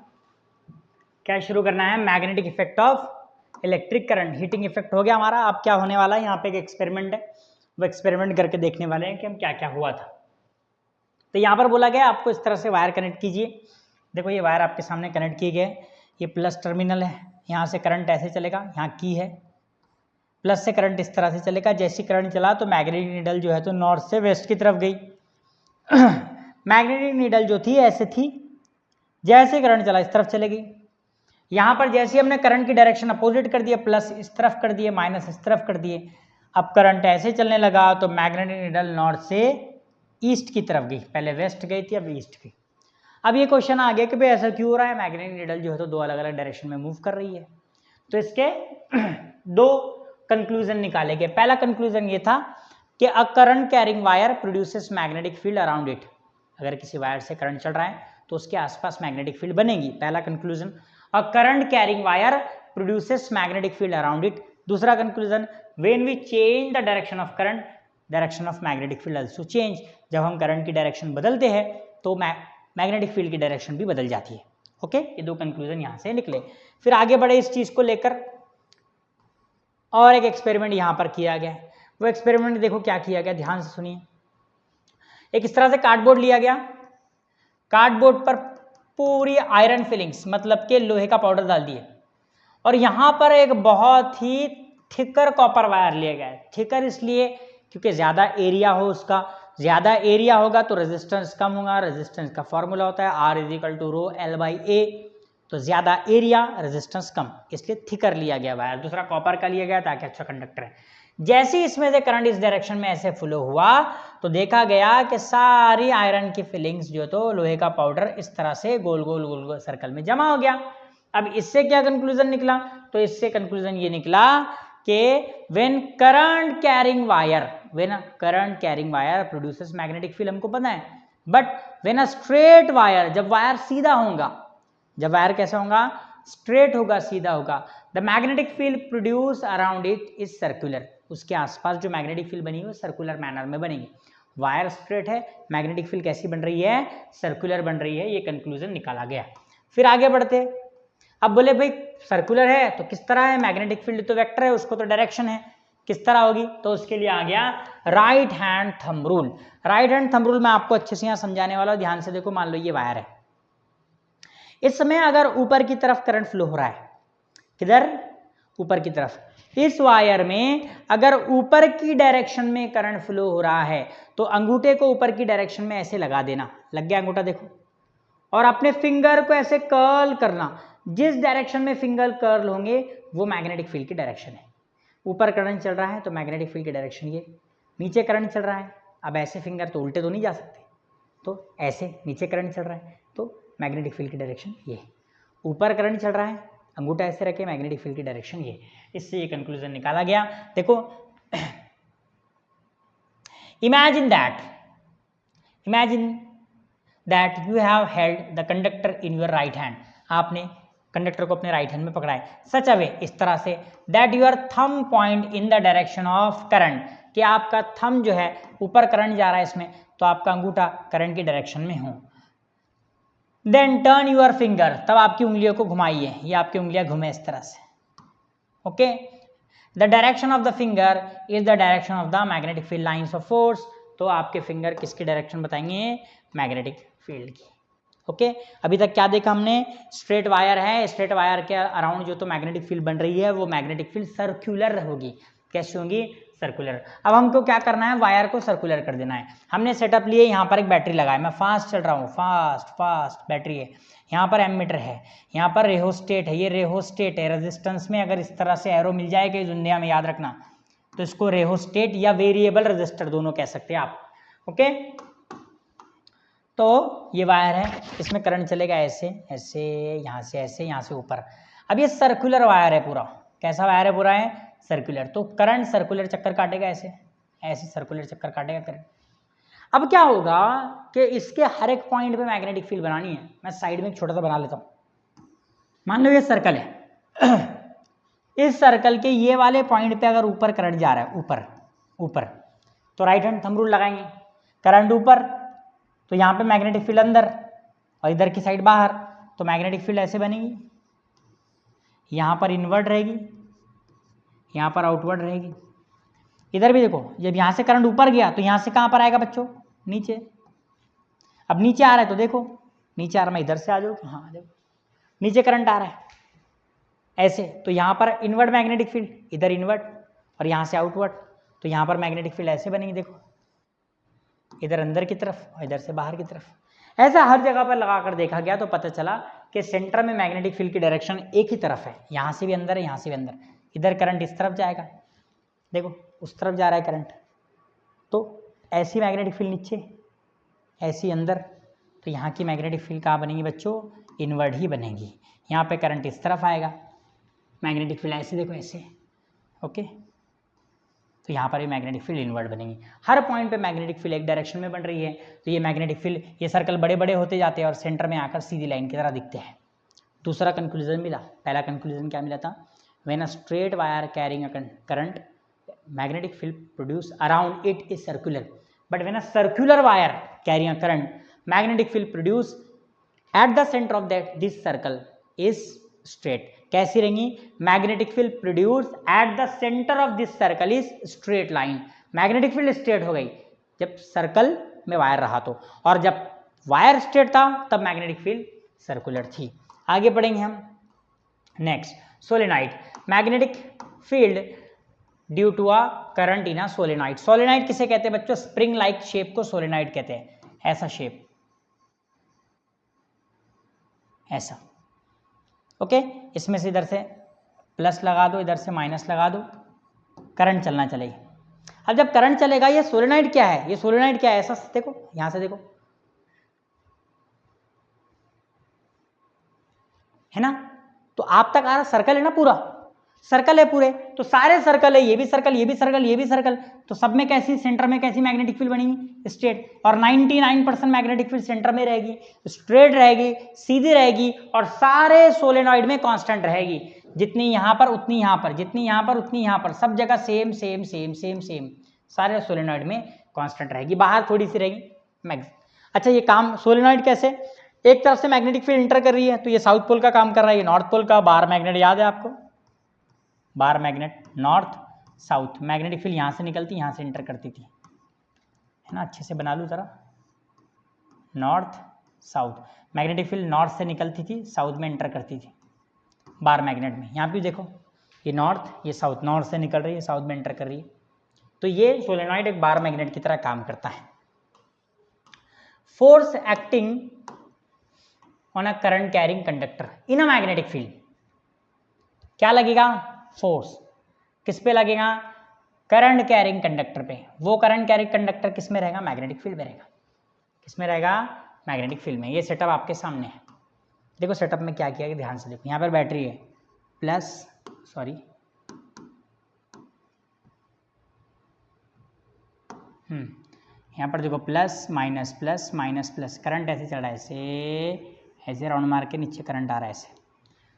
क्या शुरू करना है, magnetic effect of electric current. Heating effect हो गया हमारा। अब क्या होने वाला है, यहाँ पे एक एक्सपेरिमेंट है, वो एक्सपेरिमेंट करके देखने वाले हैं कि हम क्या क्या हुआ था। तो यहाँ पर बोला गया आपको इस तरह से वायर कनेक्ट कीजिए। देखो ये वायर आपके सामने कनेक्ट किए गए, ये प्लस टर्मिनल है, यहाँ से करंट ऐसे चलेगा, यहाँ की है, प्लस से करंट इस तरह से चलेगा। जैसी करंट चला तो मैग्नेटिक नीडल जो है तो नॉर्थ से वेस्ट की तरफ गई। मैग्नेटिक नीडल जो थी ऐसे थी, जैसे करंट चला इस तरफ चलेगी। यहां पर जैसे हमने करंट की डायरेक्शन अपोजिट कर दिया, प्लस इस तरफ कर दिए, माइनस इस तरफ कर दिए, अब करंट ऐसे चलने लगा तो मैग्नेटिक नीडल नॉर्थ से ईस्ट की तरफ गई, पहले वेस्ट गई थी अब ईस्ट गई। अब ये क्वेश्चन आ गया कि भाई ऐसा क्यों हो रहा है, मैग्नेटिक नीडल जो है तो दो अलग अलग डायरेक्शन में मूव कर रही है। तो इसके दो कंक्लूजन निकाले गए। पहला कंक्लूजन ये था कि अ current carrying wire produces magnetic field around it, अगर किसी वायर से करंट चल रहा है तो उसके आसपास मैग्नेटिक फील्ड बनेगी, पहला conclusion. A current carrying wire produces magnetic field around it. दूसरा conclusion, when we change the direction of current, direction of magnetic field also change, जब हम करंट की डायरेक्शन बदलते हैं तो मैग्नेटिक फील्ड की डायरेक्शन भी बदल जाती है। ओके, ये दो कंक्लूजन यहां से निकले। फिर आगे बढ़े इस चीज को लेकर और एक एक्सपेरिमेंट यहां पर किया गया। वो एक्सपेरिमेंट देखो क्या किया गया, ध्यान से सुनिए। एक इस तरह से कार्डबोर्ड लिया गया, कार्डबोर्ड पर पूरी आयरन फिलिंग्स मतलब के लोहे का पाउडर डाल दिए, और यहां पर एक बहुत ही थिकर कॉपर वायर लिया गया है। थिकर इसलिए क्योंकि ज्यादा एरिया हो उसका, ज्यादा एरिया होगा तो रेजिस्टेंस कम होगा, रेजिस्टेंस का फॉर्मूला होता है R equal to rho L by a, तो ज्यादा एरिया रेजिस्टेंस कम, इसलिए थिकर लिया गया वायर। दूसरा कॉपर का लिया गया ताकि अच्छा कंडक्टर है। जैसे ही इसमें से करंट इस डायरेक्शन में ऐसे फ्लो हुआ तो देखा गया कि सारी आयरन की फिलिंग्स जो तो लोहे का पाउडर इस तरह से गोल गोल गोल गोल सर्कल में जमा हो गया। अब इससे क्या कंक्लूजन निकला, तो इससे कंक्लूजन ये निकला कि when current carrying wire, when current carrying wire produces magnetic field हमको पता है, but when a straight wire, जब वायर सीधा होगा, जब वायर कैसा होगा, स्ट्रेट होगा, सीधा होगा, the magnetic field produce around it is circular, उसके आसपास जो मैग्नेटिक फील्ड बनी है सर्कुलर मैनर में बनेगी। वायर स्ट्रेट है, मैग्नेटिक फील्ड कैसी बन रही है, सर्कुलर बन रही है, ये कंक्लूजन निकाला गया। फिर आगे बढ़ते, अब बोले भाई सर्कुलर है तो किस तरह है, मैग्नेटिक फील्ड तो वेक्टर है, उसको तो डायरेक्शन है, किस तरह होगी, तो उसके लिए आ गया right hand thumb rule. Right hand thumb rule मैं आपको अच्छे से यहाँ समझाने वाला हूँ, ध्यान से देखो। मान लो ये वायर है, इस समय अगर ऊपर की तरफ करंट फ्लो हो रहा है, किधर, ऊपर की तरफ, इस वायर में अगर ऊपर की डायरेक्शन में करंट फ्लो हो रहा है तो अंगूठे को ऊपर की डायरेक्शन में ऐसे लगा देना, लग गया अंगूठा देखो, और अपने फिंगर को ऐसे कर्ल करना, जिस डायरेक्शन में फिंगर कर्ल होंगे वो मैग्नेटिक फील्ड की डायरेक्शन है। ऊपर करंट चल रहा है तो मैग्नेटिक फील्ड की डायरेक्शन ये, नीचे करंट चल रहा है, अब ऐसे फिंगर तो उल्टे तो नहीं जा सकते, तो ऐसे नीचे करंट चल रहा है तो मैग्नेटिक फील्ड की डायरेक्शन ये, ऊपर करंट चल रहा है अंगूठा ऐसे रखे, मैग्नेटिक फील्ड की डायरेक्शन ये। इससे ये कंक्लूजन निकाला गया। देखो, imagine that you have held the conductor in your right hand, आपने कंडक्टर को अपने राइट हैंड में पकड़ा है, सच अवे, इस तरह से, that your thumb point in the direction of current, कि आपका थंब जो है ऊपर करंट जा रहा है इसमें, तो आपका अंगूठा करंट की डायरेक्शन में हो। देन टर्न यूर फिंगर, तब आपकी उंगलियों को घुमाइए, ये आपकी उंगलियां घूमे इस तरह से। Okay, the direction of the finger is the direction of the magnetic field lines of force, तो आपके फिंगर किसकी डायरेक्शन बताएंगे, मैग्नेटिक फील्ड की। ओके, अभी तक क्या देखा हमने, स्ट्रेट वायर है, स्ट्रेट वायर के अराउंड जो तो मैग्नेटिक फील्ड बन रही है वो मैग्नेटिक फील्ड सर्कुलर होगी। कैसी होगी, सर्कुलर। अब हमको क्या करना है, वायर को सर्कुलर कर देना है। हमने सेटअप लिए, यहाँ पर एक बैटरी लगाया, मैं फास्ट चल रहा हूँ, फास्ट बैटरी है, यहाँ पर एमीटर है, यहाँ पर रेहोस्टेट है, ये रेहोस्टेट है, रेजिस्टेंस में अगर इस तरह से एरो मिल जाएगा इस दुनिया में, याद रखना, तो इसको रेहोस्टेट या वेरिएबल रजिस्टर दोनों कह सकते हैं आप। ओके, तो ये वायर है, इसमें करंट चलेगा ऐसे ऐसे, यहाँ से ऐसे, यहाँ से ऊपर। अब ये सर्कुलर वायर है पूरा, कैसा वायर है पूरा, है सर्कुलर, तो करंट सर्कुलर चक्कर काटेगा, ऐसे ऐसे सर्कुलर चक्कर काटेगा करंट। अब क्या होगा कि इसके हर एक पॉइंट पे मैग्नेटिक फील्ड बनानी है। मैं साइड में एक छोटा सा बना लेता हूँ, मान लो ये सर्कल है इस सर्कल के ये वाले पॉइंट पे अगर ऊपर करंट जा रहा है, ऊपर, तो राइट हैंड थंब रूल लगाएंगे, करंट ऊपर तो यहाँ पे मैग्नेटिक फील्ड अंदर और इधर की साइड बाहर, तो मैग्नेटिक फील्ड ऐसे बनेगी, यहाँ पर इनवर्ड रहेगी, यहाँ पर आउटवर्ड रहेगी। इधर भी देखो, जब यहाँ से करंट ऊपर गया तो यहाँ से कहाँ पर आएगा बच्चों, नीचे। अब नीचे आ रहा है तो देखो, नीचे आ रहा, मैं इधर से आ जाऊँ, हाँ देखो नीचे करंट आ रहा है ऐसे, तो यहाँ पर इनवर्ड मैग्नेटिक फील्ड, इधर इनवर्ड और यहाँ से आउटवर्ड, तो यहाँ पर मैग्नेटिक फील्ड ऐसे बनेगी, देखो इधर अंदर की तरफ और इधर से बाहर की तरफ। ऐसा हर जगह पर लगाकर देखा गया तो पता चला कि सेंटर में मैग्नेटिक फील्ड की डायरेक्शन एक ही तरफ है, यहाँ से भी अंदर है, यहाँ से भी अंदर। इधर करंट इस तरफ जाएगा, देखो उस तरफ जा रहा है करंट, तो ऐसी मैग्नेटिक फील्ड नीचे, ऐसी अंदर, तो यहाँ की मैग्नेटिक फील्ड कहाँ बनेगी बच्चों, इनवर्ड ही बनेगी। यहाँ पे करंट इस तरफ आएगा, मैग्नेटिक फील्ड ऐसे देखो ऐसे, ओके, तो यहाँ पर भी मैग्नेटिक फील्ड इनवर्ड बनेगी। हर पॉइंट पे मैग्नेटिक फील्ड एक डायरेक्शन में बन रही है, तो ये मैग्नेटिक फील्ड, ये सर्कल बड़े बड़े होते जाते हैं और सेंटर में आकर सीधी लाइन की तरह दिखते हैं। दूसरा कंक्लूजन मिला। पहला कंक्लूजन क्या मिला था, when a straight wire carrying a current magnetic field produced around it is circular, but when a circular wire carrying a current, magnetic field produced at the center of that this circle is straight. कैसी रहेंगी, magnetic field produced at the center of this circle is straight line. magnetic field straight हो गई जब सर्कल में वायर रहा तो, और जब वायर स्ट्रेट था तब magnetic field सर्कुलर थी। आगे पढ़ेंगे हम next, solenoid, magnetic field due to a current in a solenoid. Solenoid किसे कहते हैं बच्चों, स्प्रिंग लाइक शेप को सोलेनाइड कहते हैं, ऐसा शेप, ऐसा, ओके। इसमें से इधर से प्लस लगा दो, इधर से माइनस लगा दो, करंट चलना चलेगी। अब जब करंट चलेगा, ये सोलेनाइड क्या है, ये सोलेनाइड क्या है, ऐसा देखो, यहां से देखो, है ना, तो आप तक आ रहा सर्कल है ना, पूरा सर्कल है पूरे, तो सारे सर्कल है, ये भी सर्कल, ये भी सर्कल, ये भी सर्कल, तो सब में कैसी, सेंटर में कैसी मैग्नेटिक फील्ड बनेगी, स्ट्रेट, और 99% मैग्नेटिक फील्ड सेंटर में रहेगी, स्ट्रेट रहेगी, सीधी रहेगी, और सारे सोलेनॉइड में कांस्टेंट रहेगी, जितनी यहां पर उतनी यहां पर, जितनी यहां पर उतनी यहां पर, सब जगह same same same same same, सारे सोलेनॉइड में कांस्टेंट रहेगी, बाहर थोड़ी सी रहेगी। अच्छा, ये काम सोलेनॉइड कैसे, एक तरफ से मैग्नेटिक फील्ड इंटर कर रही है, तो ये साउथ पोल का काम कर रहा है, ये नॉर्थ पोल का, बार मैग्नेट याद है आपको, bar magnet, north south, magnetic field यहाँ से निकलती, यहाँ से इंटर करती थी, है ना, अच्छे से बना लूँ ज़रा, north south, magnetic field north से निकलती थी, साउथ में इंटर करती थी, बार मैग्नेट में। यहाँ पे देखो, ये नॉर्थ, ये साउथ, नॉर्थ से निकल रही है, साउथ में इंटर कर रही है, तो ये सोलेनॉइड एक बार मैग्नेट की तरह काम करता है। Force acting on a current carrying conductor in a magnetic field, क्या लगेगा, फोर्स किस पे लगेगा, करंट कैरिंग कंडक्टर पे। वो करंट कैरिंग कंडक्टर किस में रहेगा, मैग्नेटिक फील्ड में रहेगा, किस में रहेगा, मैग्नेटिक फील्ड में। ये सेटअप आपके सामने है, देखो सेटअप में क्या किया है, ध्यान से देखो, यहाँ पर बैटरी है, प्लस, सॉरी, यहाँ पर देखो plus minus plus minus plus, current ऐसे चल रहा है, ऐसे ऐसे राउंड मार के नीचे करंट आ रहा है ऐसे।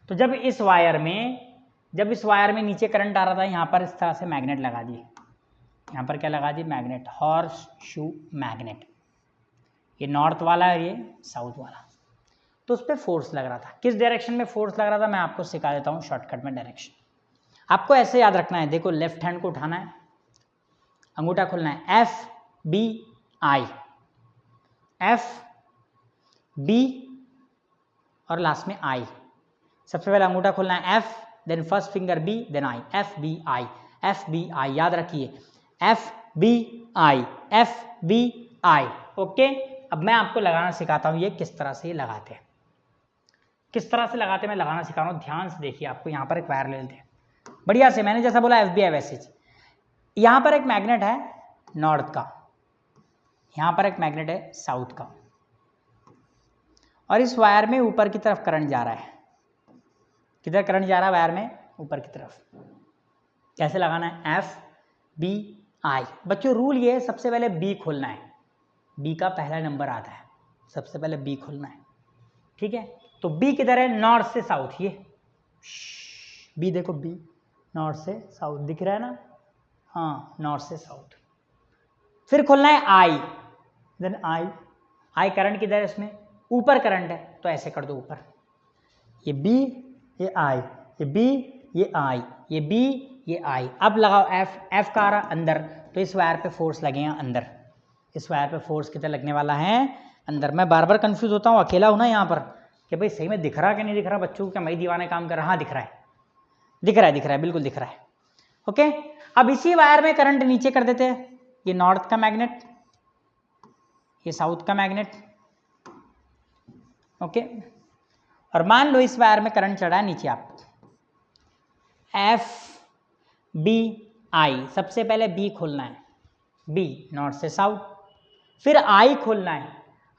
तो जब इस वायर में नीचे करंट आ रहा था, यहाँ पर इस तरह से मैग्नेट लगा दिए, यहाँ पर क्या लगा दिए, मैग्नेट, हॉर्स शू मैग्नेट, ये नॉर्थ वाला है, ये साउथ वाला, तो उस पर फोर्स लग रहा था। किस डायरेक्शन में फोर्स लग रहा था, मैं आपको सिखा देता हूँ शॉर्टकट में डायरेक्शन। आपको ऐसे याद रखना है, देखो लेफ्ट हैंड को उठाना है, अंगूठा खोलना है, F B I, F B और लास्ट में आई, सबसे पहले अंगूठा खोलना है F, then first finger B, then I, F B I, F B I, याद रखिए, F B I, F B I, okay. अब मैं आपको लगाना सिखाता हूं, ये किस तरह से लगाते हैं, किस तरह से लगाते हैं, मैं लगाना सिखा रहा हूं, ध्यान से देखिए। आपको यहाँ पर एक वायर ले लेते हैं, बढ़िया से, मैंने जैसा बोला एफ बी आई वैसे, यहाँ पर एक मैग्नेट है नॉर्थ का, यहाँ पर एक मैग्नेट है साउथ का, और इस वायर में ऊपर की तरफ करंट जा रहा है, किधर करंट जा रहा है, वायर में ऊपर की तरफ। कैसे लगाना है, एफ बी आई, बच्चों रूल ये है, सबसे पहले बी खोलना है, बी का पहला नंबर आता है, सबसे पहले बी खोलना है, ठीक है। तो बी किधर है, नॉर्थ से साउथ, ये बी देखो, बी नॉर्थ से साउथ दिख रहा है ना, हाँ नॉर्थ से साउथ। फिर खोलना है आई, देन आई करंट किधर है, इसमें ऊपर करंट है, तो ऐसे कर दो ऊपर, ये बी, ये आई, ये बी, ये आई, ये बी, ये आई। अब लगाओ एफ का आ रहा अंदर, तो इस वायर पे फोर्स लगेगा अंदर, इस वायर पे फोर्स कितना लगने वाला है, अंदर। मैं बार बार कंफ्यूज होता हूँ, अकेला हूँ ना यहाँ पर, कि भाई सही में दिख रहा कि नहीं दिख रहा, बच्चों को क्या मैं दीवाने काम कर रहा, हाँ दिख रहा है, दिख रहा है, दिख रहा है, बिल्कुल दिख रहा है, ओके। अब इसी वायर में करंट नीचे कर देते हैं, ये नॉर्थ का मैग्नेट, ये साउथ का मैग्नेट, ओके। और मान लो इस वायर में करंट चढ़ा है नीचे आप एफ बी आई, सबसे पहले बी खोलना है, बी नॉर्थ से साउथ, फिर आई खोलना है,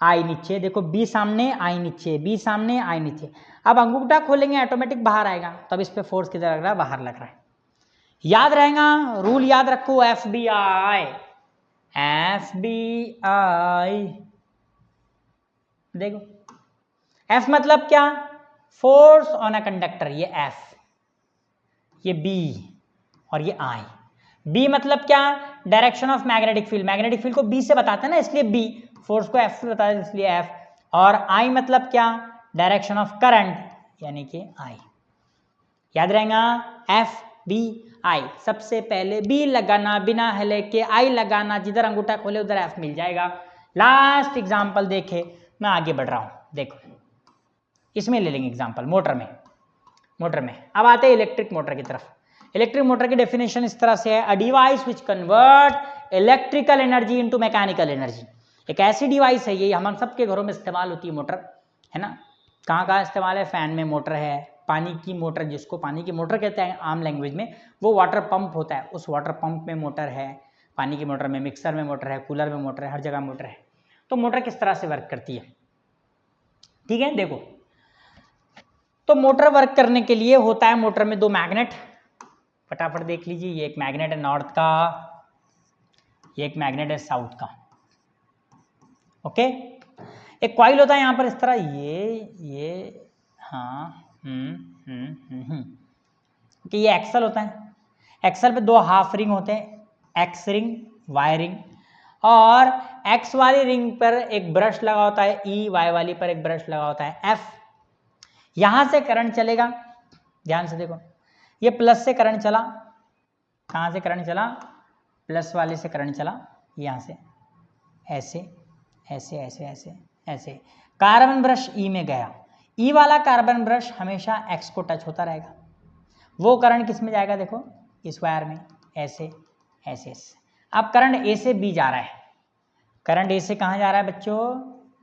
आई नीचे, देखो बी सामने आई नीचे, बी सामने आई नीचे। अब अंगूठा खोलेंगे ऑटोमेटिक बाहर आएगा, तब इस पे फोर्स किधर लग रहा है, बाहर लग रहा है। याद रहेगा, रूल याद रखो, F B I, F B I. देखो एफ मतलब क्या, फोर्स ऑन अ कंडक्टर, ये एफ, ये बी और ये आई। बी मतलब क्या, direction of magnetic field, magnetic field को बी से बताते हैं ना, इसलिए बी, फोर्स को एफ से बताते हैं इसलिए एफ। और आई मतलब क्या, डायरेक्शन ऑफ करंट, यानी कि आई। याद रहेगा, एफ बी आई, सबसे पहले बी लगाना, बिना हिले के आई लगाना, जिधर अंगूठा खोले उधर एफ मिल जाएगा। लास्ट एग्जांपल देखे, मैं आगे बढ़ रहा हूं, देखो इसमें ले लेंगे एग्जांपल, मोटर में। अब आते हैं इलेक्ट्रिक मोटर की तरफ। इलेक्ट्रिक मोटर की डेफिनेशन इस तरह से है, a device which convert electrical energy into mechanical energy. एक ऐसी डिवाइस है, ये हम सबके घरों में इस्तेमाल होती है मोटर, है ना। कहाँ कहाँ इस्तेमाल है, फैन में मोटर है, पानी की मोटर, जिसको पानी की मोटर कहते हैं आम लैंग्वेज में, वो वाटर पंप होता है, उस वाटर पंप में मोटर है, पानी की मोटर में, मिक्सर में मोटर है, कूलर में मोटर है, हर जगह मोटर है। तो मोटर किस तरह से वर्क करती है, ठीक है। देखो तो मोटर वर्क करने के लिए होता है मोटर में दो मैग्नेट, फटाफट देख लीजिए, ये एक मैग्नेट है नॉर्थ का, ये एक मैग्नेट है साउथ का, ओके। एक कॉइल होता है यहां पर इस तरह, ये हाँ कि ये एक्सल होता है, एक्सल पे दो हाफ रिंग होते हैं, एक्स रिंग वाई रिंग, और एक्स वाली रिंग पर एक ब्रश लगा होता है ई, वाई वाली पर एक ब्रश लगा होता है एफ। यहां से करंट चलेगा, ध्यान से देखो, ये प्लस से करंट चला, कहां से करंट चला, प्लस वाले से करंट चला, यहां से ऐसे ऐसे ऐसे ऐसे ऐसे, कार्बन ब्रश ई में गया, ई वाला कार्बन ब्रश हमेशा एक्स को टच होता रहेगा, वो करंट किस में जाएगा, देखो इस वायर में, ऐसे ऐसे ऐसे। अब करंट ए से बी जा रहा है, करंट ए से कहां जा रहा है बच्चों,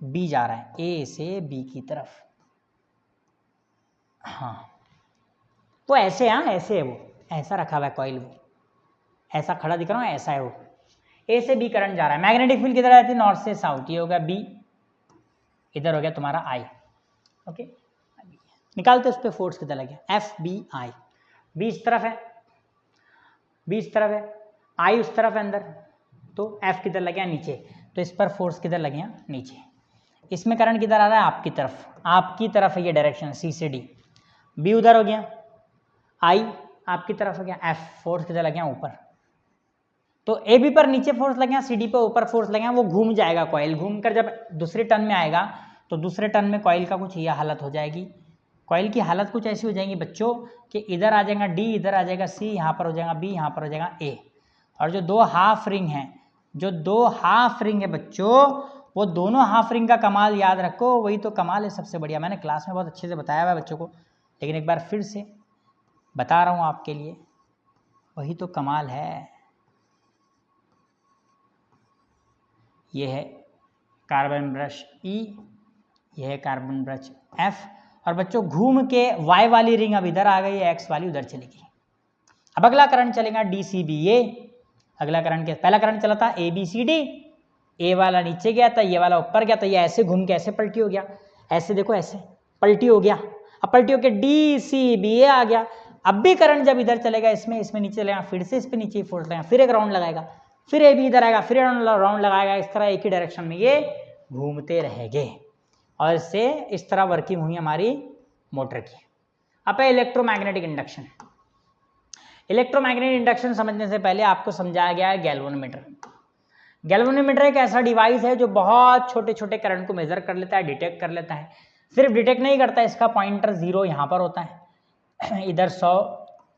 बी जा रहा है, ए से बी की तरफ, हाँ वो ऐसे, हाँ ऐसे है, वो ऐसा रखा हुआ है कॉइल, वो ऐसा खड़ा दिख रहा हूँ, ऐसा है वो, ए से बी करंट जा रहा है। मैग्नेटिक फील्ड किधर रहती है, नॉर्थ से साउथ, ये हो गया बी, इधर हो गया तुम्हारा आई, ओके। निकालते उस पर फोर्स किधर लगे, एफ बी आई, बी इस तरफ है, बी इस तरफ है, आई उस तरफ है अंदर, तो एफ किधर लग गया, नीचे, तो इस पर फोर्स किधर लग गया, नीचे। इसमें करंट किधर आ रहा है, आपकी तरफ, आपकी तरफ है ये डायरेक्शन, सी से डी, बी उधर हो गया, आई आपकी तरफ हो गया, एफ फोर्स किधर लग गया, ऊपर। तो ए बी पर नीचे फोर्स लग गया, सी डी पर ऊपर फोर्स लग गया, वो घूम जाएगा कॉइल, घूमकर जब दूसरे टर्न में आएगा तो दूसरे टर्न में कॉइल का कुछ यह हालत हो जाएगी, कॉइल की हालत कुछ ऐसी हो जाएगी बच्चों कि इधर आ जाएगा डी, इधर आ जाएगा सी, यहाँ पर हो जाएगा बी, यहाँ पर हो जाएगा ए, और जो दो हाफ रिंग हैं, जो दो हाफ रिंग है बच्चों, वो दोनों हाफ रिंग का कमाल याद रखो, वही तो कमाल है सबसे बढ़िया। मैंने क्लास में बहुत अच्छे से बताया हुआ है बच्चों को, लेकिन एक बार फिर से बता रहा हूँ आपके लिए, वही तो कमाल है। ये है कार्बन ब्रश ई, यह है कार्बन ब्रश एफ, और बच्चों घूम के वाई वाली रिंग अब इधर आ गई है, एक्स वाली उधर चली गई। अब अगला करंट चलेगा डी सी बी ए, अगला करंट के पहला करंट चला था ए बी सी डी, ए वाला नीचे गया था, ये वाला ऊपर गया था, ये ऐसे घूम के ऐसे पलटी हो गया, ऐसे देखो ऐसे पलटी हो गया, अब पलटी होके डी सी बी ए आ गया। अब भी करंट जब इधर चलेगा, इसमें इसमें नीचे चलेगा, फिर से इस पे नीचे फोर्स लगाएगा, फिर एक राउंड लगाएगा, फिर ए भी इधर आएगा, फिर राउंड लगाएगा, इस तरह एक ही डायरेक्शन में ये घूमते रहेंगे, और इससे इस तरह वर्किंग हुई हमारी मोटर की। अब है इलेक्ट्रोमैग्नेटिक इंडक्शन। इलेक्ट्रोमैग्नेटिक इंडक्शन समझने से पहले आपको समझाया गया है गैल्वेनोमीटर। गैल्वेनोमीटर एक ऐसा डिवाइस है जो बहुत छोटे छोटे करंट को मेजर कर लेता है, डिटेक्ट कर लेता है। सिर्फ डिटेक्ट नहीं करता, इसका पॉइंटर जीरो यहाँ पर होता है, इधर 100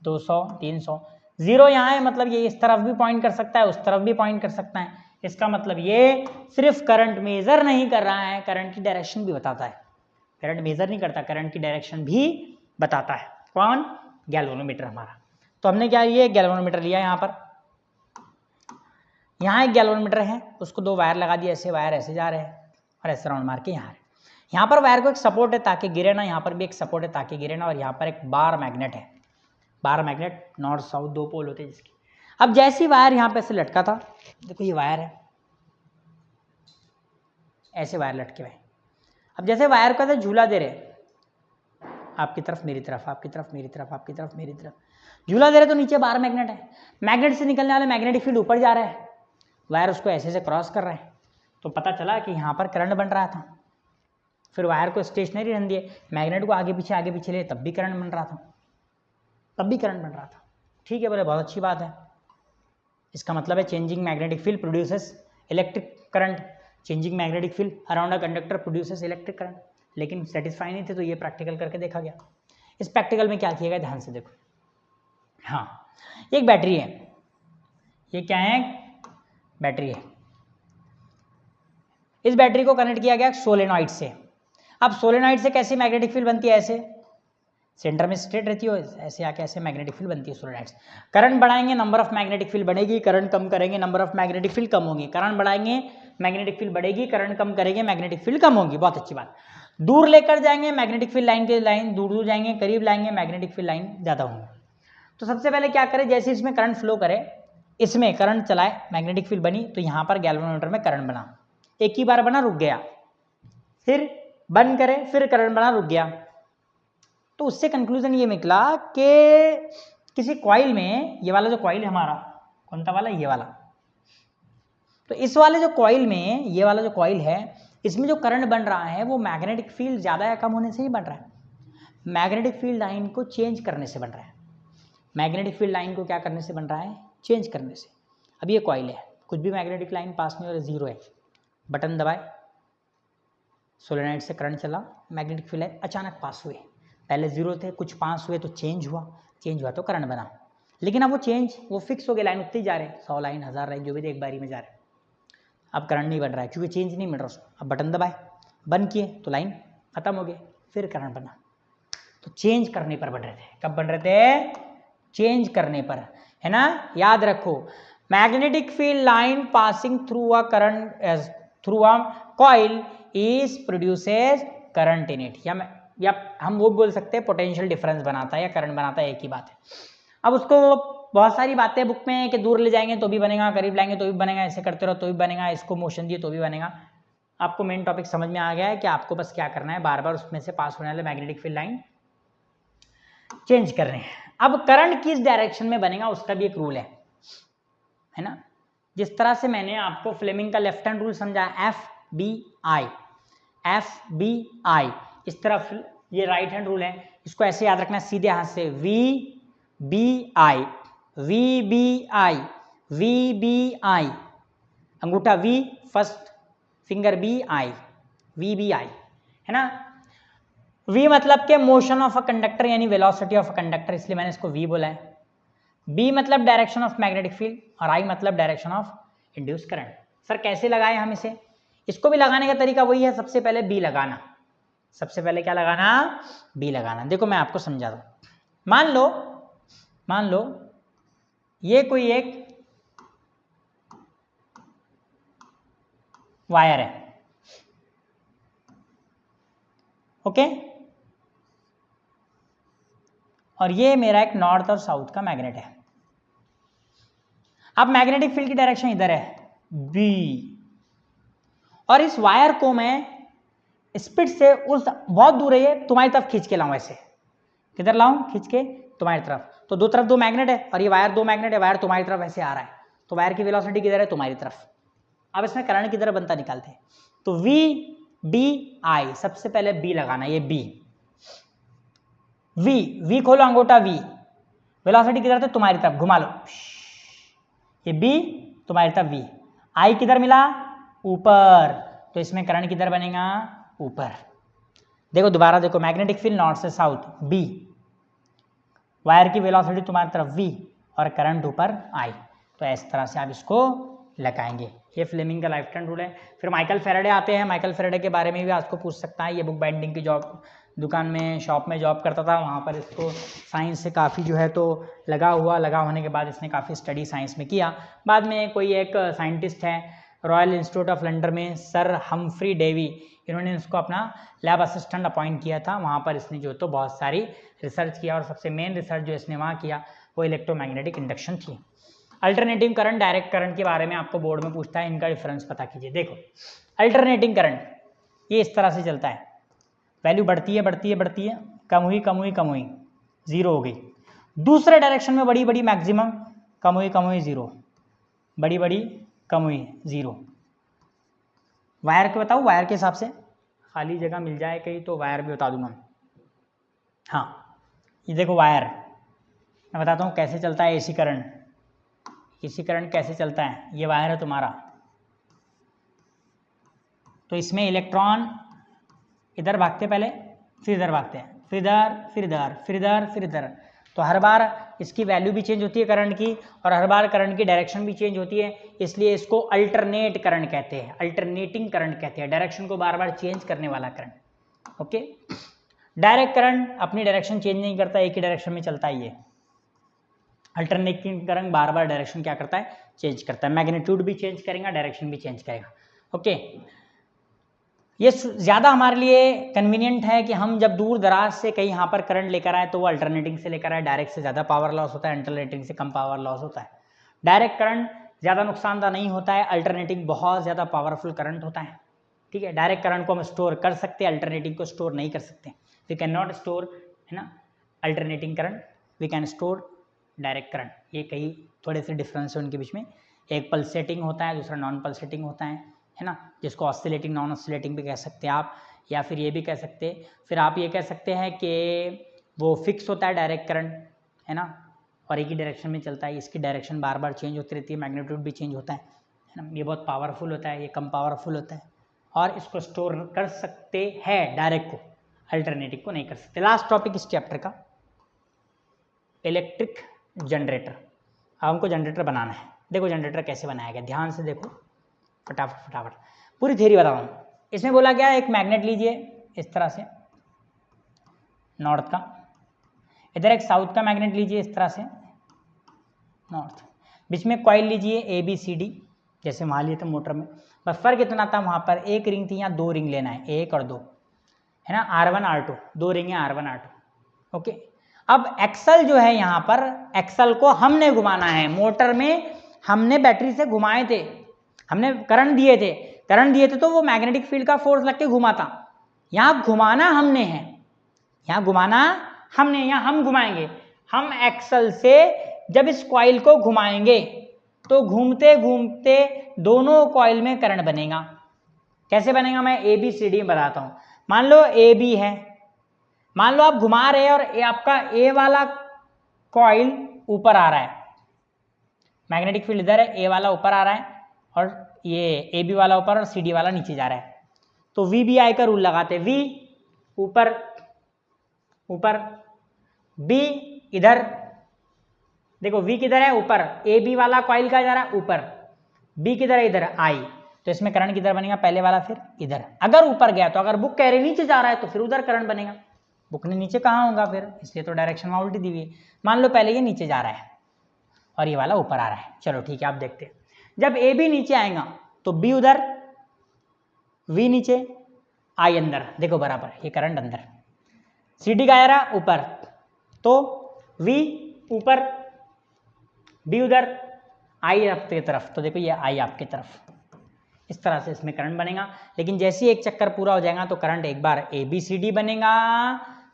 200 300, जीरो यहाँ है, मतलब ये इस तरफ भी पॉइंट कर सकता है, उस तरफ भी पॉइंट कर सकता है। इसका मतलब ये सिर्फ करंट मेजर नहीं कर रहा है, करंट की डायरेक्शन भी बताता है। करंट मेजर नहीं करता, करंट की डायरेक्शन भी बताता है। कौन, गैल्वेनोमीटर हमारा। तो हमने क्या, ये गैल्वेनोमीटर लिया, यहाँ पर यहाँ एक गैल्वेनोमीटर है, उसको दो वायर लगा दिया, ऐसे वायर ऐसे जा रहे हैं और ऐसे राउंड मार के यहाँ यहाँ पर वायर को एक सपोर्ट है ताकि गिरे ना, यहाँ पर भी एक सपोर्ट है ताकि गिरे ना, और यहाँ पर एक बार मैग्नेट है, बार मैग्नेट, नॉर्थ साउथ 2 पोल होते हैं जिसके। अब जैसी वायर यहाँ पे ऐसे लटका था, देखो ये वायर है, ऐसे वायर लटके हुए। अब जैसे वायर को ऐसे झूला दे रहे, आपकी तरफ मेरी तरफ, आपकी तरफ मेरी तरफ, आपकी तरफ मेरी तरफ, झूला दे रहे, तो नीचे बार मैग्नेट है, मैग्नेट से निकलने वाले मैग्नेटिक फील्ड ऊपर जा रहा है, वायर उसको ऐसे से क्रॉस कर रहा है, तो पता चला कि यहाँ पर करंट बन रहा था। फिर वायर को स्टेशनरी रहने दिए, मैग्नेट को आगे पीछे ले, तब भी करंट बन रहा था, तब भी करंट बन रहा था। ठीक है बोले, बहुत अच्छी बात है। इसका मतलब है changing magnetic field produces electric current, changing magnetic field around a conductor produces electric current. लेकिन सेटिस्फाई नहीं थे, तो ये प्रैक्टिकल करके देखा गया। इस प्रैक्टिकल में क्या किया गया, ध्यान से देखो। हाँ, एक बैटरी है, ये क्या है, बैटरी है। इस बैटरी को कनेक्ट किया गया सोलेनॉइड से। अब सोलेनॉइड से कैसी मैग्नेटिक फील्ड बनती है, ऐसे सेंटर में स्ट्रेट रहती हो, ऐसे आके ऐसे मैग्नेटिक फील्ड बनती है सोलेनॉइड से। करंट बढ़ाएंगे, नंबर ऑफ मैग्नेटिक फील्ड बढ़ेगी, करंट कम करेंगे, नंबर ऑफ मैग्नेटिक फील्ड कम होगी। करंट बढ़ाएंगे, मैग्नेटिक फील्ड बढ़ेगी, करंट कम करेंगे, मैग्नेटिक फील्ड कम होगी। बहुत अच्छी बात। दूर लेकर जाएंगे, मैग्नेटिक फील्ड लाइन के लाइन दूर दूर जाएंगे, करीब लाएंगे, मैग्नेटिक फील्ड लाइन ज़्यादा होंगे। तो सबसे पहले क्या करें, जैसे इसमें करंट फ्लो करे, इसमें करंट चलाए, मैग्नेटिक फील्ड बनी, तो यहाँ पर गैल्वेनोमीटर में करंट बना, एक ही बार बना, रुक गया, फिर बंद करें, फिर करंट बना, रुक गया। तो उससे कंक्लूजन ये निकला कि किसी कॉइल में, ये वाला जो कॉइल है हमारा, कौन सा वाला, ये वाला, तो इस वाले जो कॉइल में, ये वाला जो कॉइल है, इसमें जो करंट बन रहा है वो मैग्नेटिक फील्ड ज़्यादा या कम होने से ही बन रहा है, मैग्नेटिक फील्ड लाइन को चेंज करने से बन रहा है। मैग्नेटिक फील्ड लाइन को क्या करने से बन रहा है, चेंज करने से। अब ये कॉइल है, कुछ भी मैग्नेटिक लाइन पास नहीं हो रहा, जीरो है, बटन दबाए, सोलेनॉइड से करंट चला, मैग्नेटिक फील्ड लाइन अचानक पास हुए, पहले जीरो थे, कुछ पास हुए तो चेंज हुआ तो करंट बना। लेकिन अब वो फिक्स हो गया, लाइन उतनी जा रहे, 100 लाइन, 1000 लाइन, जो भी थे एक बारी में जा रहे, अब करंट नहीं बन रहा है क्योंकि चेंज नहीं मिल रहा उसको। अब बटन दबाए, बंद किए तो लाइन खत्म हो गई, फिर करंट बना। तो चेंज करने पर बन रहे थे, कब बन रहे थे, चेंज करने पर, है ना। याद रखो, magnetic field line passing through a current through a coil is produces current in it, या हम वो बोल सकते हैं पोटेंशियल डिफरेंस बनाता है या करंट बनाता है, एक ही बात है। अब उसको बहुत सारी बातें बुक में कि दूर ले जाएंगे तो भी बनेगा, करीब लाएंगे तो भी बनेगा, ऐसे करते रहो तो भी बनेगा, इसको मोशन दिए तो भी बनेगा। आपको मेन टॉपिक समझ में आ गया है कि आपको बस क्या करना है, बार बार उसमें से पास होने वाले मैग्नेटिक फील्ड लाइन चेंज कर रहे हैं। अब करंट किस डायरेक्शन में बनेगा उसका भी एक रूल है ना। जिस तरह से मैंने आपको फ्लेमिंग का लेफ्ट हैंड रूल समझा, FBI, इस तरफ ये राइट हैंड रूल है, इसको ऐसे याद रखना सीधे हाथ से, VBI, अंगूठा V, first finger BI, VBI, है ना। V मतलब के मोशन ऑफ अ कंडक्टर यानी वेलोसिटी ऑफ अ कंडक्टर, इसलिए मैंने इसको V बोला है। B मतलब डायरेक्शन ऑफ मैग्नेटिक फील्ड और I मतलब direction of induce current. Sir कैसे लगाए हम इसे, इसको भी लगाने का तरीका वही है, सबसे पहले B लगाना, सबसे पहले क्या लगाना, B लगाना। देखो मैं आपको समझा दूं, मान लो ये कोई एक वायर है, ओके, और ये मेरा एक नॉर्थ और साउथ का मैग्नेट है। अब मैग्नेटिक फील्ड की डायरेक्शन इधर है B, और इस वायर को मैं स्पीड से उस बहुत दूर है ये, तुम्हारी तरफ खींच के लाऊं, ऐसे किधर लाऊं, खींच के तुम्हारी तरफ, तो दो तरफ दो मैग्नेट है और ये वायर दो मैग्नेट है, वायर तुम्हारी तरफ ऐसे आ रहा है, तो वायर की वेलोसिटी किधर है, तुम्हारी तरफ। अब इसमें करंट किधर बनता निकालते हैं, तो VBI, सबसे पहले B लगाना, ये V खोलो अंगूठा, V वेलोसिटी किधर था, तुम्हारी तरफ, घुमा लो, ये B तुम्हारी तरफ, V, I किधर मिला, ऊपर, तो इसमें करंट किधर बनेगा, ऊपर। देखो दोबारा देखो, मैग्नेटिक फील्ड नॉर्थ से साउथ B, वायर की वेलोसिटी तुम्हारी तरफ V और करंट ऊपर I, तो इस तरह से आप इसको लगाएंगे। ये फ्लेमिंग का लाइफ टाइम रूल है। फिर माइकल फेराडे आते हैं, माइकल फेराडे के बारे में भी आपको पूछ सकता है, ये बुक बाइंडिंग की जॉब दुकान में शॉप में जॉब करता था, वहाँ पर इसको साइंस से काफ़ी जो है तो लगा होने के बाद इसने काफ़ी स्टडी साइंस में किया। बाद में कोई एक साइंटिस्ट है रॉयल इंस्टीट्यूट ऑफ लंदन में सर हम्फ्री डेवी, इन्होंने इसको अपना लैब असिस्टेंट अपॉइंट किया था। वहाँ पर इसने जो तो बहुत सारी रिसर्च किया और सबसे मेन रिसर्च जो इसने वहाँ किया वो इलेक्ट्रोमैग्नेटिक इंडक्शन थी। अल्टरनेटिंग करंट, डायरेक्ट करंट के बारे में आपको बोर्ड में पूछता है, इनका डिफरेंस पता कीजिए। देखो अल्टरनेटिंग करंट ये इस तरह से चलता है, वैल्यू बढ़ती है बढ़ती है बढ़ती है, कम हुई कम हुई कम हुई, जीरो हो गई। दूसरे डायरेक्शन में बड़ी बड़ी मैक्सिमम, कम हुई जीरो, बड़ी बड़ी कम हुई जीरो। वायर के बताऊँ, वायर के हिसाब से खाली जगह मिल जाए कहीं तो वायर भी बता दूंगा। हाँ ये देखो वायर, मैं बताता हूँ कैसे चलता है एसी करंट। एसी करंट कैसे चलता है, ये वायर है तुम्हारा, तो इसमें इलेक्ट्रॉन इधर भागते पहले, फिर इधर भागते हैं, फिर इधर फिर इधर फिर इधर फिर इधर, तो हर बार इसकी वैल्यू भी चेंज होती है करंट की, और हर बार करंट की डायरेक्शन भी चेंज होती है, इसलिए इसको अल्टरनेट करंट कहते हैं, अल्टरनेटिंग करंट कहते हैं, डायरेक्शन को बार बार चेंज करने वाला करंट। ओके, डायरेक्ट करंट अपनी डायरेक्शन चेंज नहीं करता, एक ही डायरेक्शन में चलता है। ये अल्टरनेटिंग करंट बार बार डायरेक्शन क्या करता है, चेंज करता है, मैग्नीट्यूड भी चेंज करेगा, डायरेक्शन भी चेंज करेगा। ओके, ये ज़्यादा हमारे लिए कन्वीनियंट है कि हम जब दूर दराज से कहीं यहाँ पर करंट लेकर आए तो वो अल्टरनेटिंग से लेकर आए, डायरेक्ट से ज़्यादा पावर लॉस होता है, अल्टरनेटिंग से कम पावर लॉस होता है। डायरेक्ट करंट ज़्यादा नुकसानदायक नहीं होता है, अल्टरनेटिंग बहुत ज़्यादा पावरफुल करंट होता है। ठीक है, डायरेक्ट करंट को हम स्टोर कर सकते हैं, अल्टरनेटिंग को स्टोर नहीं कर सकते। वी कैन नॉट स्टोर, है ना, alternating current, we can store direct current. ये कई थोड़े से डिफरेंस है उनके बीच में, एक पल्सेटिंग होता है, दूसरा नॉन पल्सेटिंग होता है ना, जिसको ऑसिलेटिंग नॉन ऑसिलेटिंग भी कह सकते हैं आप, या फिर ये भी कह सकते हैं, फिर आप ये कह सकते हैं कि वो फिक्स होता है डायरेक्ट करंट, है ना, और एक ही डायरेक्शन में चलता है, इसकी डायरेक्शन बार बार चेंज होती रहती है, मैग्नीट्यूड भी चेंज होता है ना, ये बहुत पावरफुल होता है, ये कम पावरफुल होता है, और इसको स्टोर कर सकते हैं डायरेक्ट को, अल्टरनेटिव को नहीं कर सकते। लास्ट टॉपिक इस चैप्टर का इलेक्ट्रिक जनरेटर। अब हमको जनरेटर बनाना है। देखो जनरेटर कैसे बनाया गया, ध्यान से देखो, फटाफट फटाफट पूरी थ्योरी बता रहा हूँ। इसमें बोला गया एक मैग्नेट लीजिए इस तरह से, नॉर्थ का, इधर एक साउथ का मैग्नेट लीजिए इस तरह से, नॉर्थ, बीच में कॉइल लीजिए ABCD, जैसे वहाँ लिए थे मोटर में, बस फर्क इतना था, वहाँ पर एक रिंग थी, यहाँ दो रिंग लेना है, एक और दो, है ना, R1 R2, दो रिंग है R1 R2। ओके, अब एक्सल जो है यहाँ पर, एक्सल को हमने घुमाना है, मोटर में हमने बैटरी से घुमाए थे, हमने करंट दिए थे, तो वो मैग्नेटिक फील्ड का फोर्स लग के घुमाता। यहाँ घुमाना हमने है, यहाँ घुमाना हमने, यहाँ हम घुमाएंगे, हम एक्सल से जब इस कॉइल को घुमाएंगे तो घूमते घूमते दोनों कॉइल में करंट बनेगा। कैसे बनेगा मैं ABCD में बताता हूँ। मान लो AB है, मान लो आप घुमा रहे हैं और आपका A वाला कॉइल ऊपर आ रहा है, मैग्नेटिक फील्ड इधर है, A वाला ऊपर आ रहा है और ये AB वाला ऊपर और CD वाला नीचे जा रहा है, तो VBI का रूल लगाते, V ऊपर ऊपर, B इधर, देखो V किधर है, ऊपर, AB वाला कॉइल का जा रहा है ऊपर, B किधर है, इधर I, तो इसमें करंट किधर बनेगा, पहले वाला फिर इधर। अगर ऊपर गया तो, अगर बुक कह रही नीचे जा रहा है तो फिर उधर करंट बनेगा, बुक ने नीचे कहाँ होगा फिर, इसलिए तो डायरेक्शन वहाँ उल्टी दी हुई है। मान लो पहले ये नीचे जा रहा है और ये वाला ऊपर आ रहा है, चलो ठीक है, आप देखते हैं, जब AB नीचे आएगा तो B उधर, V नीचे, I अंदर, देखो बराबर, ये करंट अंदर, CD का आ रहा ऊपर, तो V ऊपर, B उधर, I आपकी तरफ, तो देखो ये I आपकी तरफ, इस तरह से इसमें करंट बनेगा। लेकिन जैसे ही एक चक्कर पूरा हो जाएगा तो करंट एक बार ABCD बनेगा,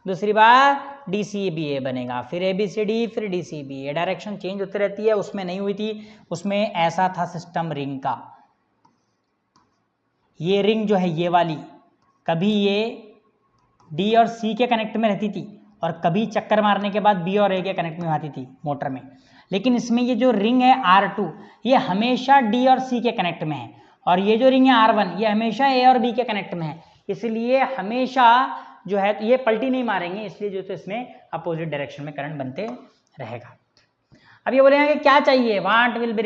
दूसरी बार DCBA बनेगा, फिर ABCD, फिर DCBA, डायरेक्शन चेंज होती रहती है। उसमें नहीं हुई थी, उसमें ऐसा था सिस्टम रिंग का, ये रिंग जो है ये वाली, कभी ये D और C के कनेक्ट में रहती थी और कभी चक्कर मारने के बाद B और A के कनेक्ट में आती थी मोटर में। लेकिन इसमें ये जो रिंग है R2, ये हमेशा D और C के कनेक्ट में है, और ये जो रिंग है R1, ये हमेशा A और B के कनेक्ट में है, इसलिए हमेशा जो है तो ये पलटी नहीं मारेंगे, इसलिए जो तो इसमें अपोजिट डायरेक्शन में करंट बनते रहेगा। अब ये बोलेंगे कि क्या चाहिए, what will be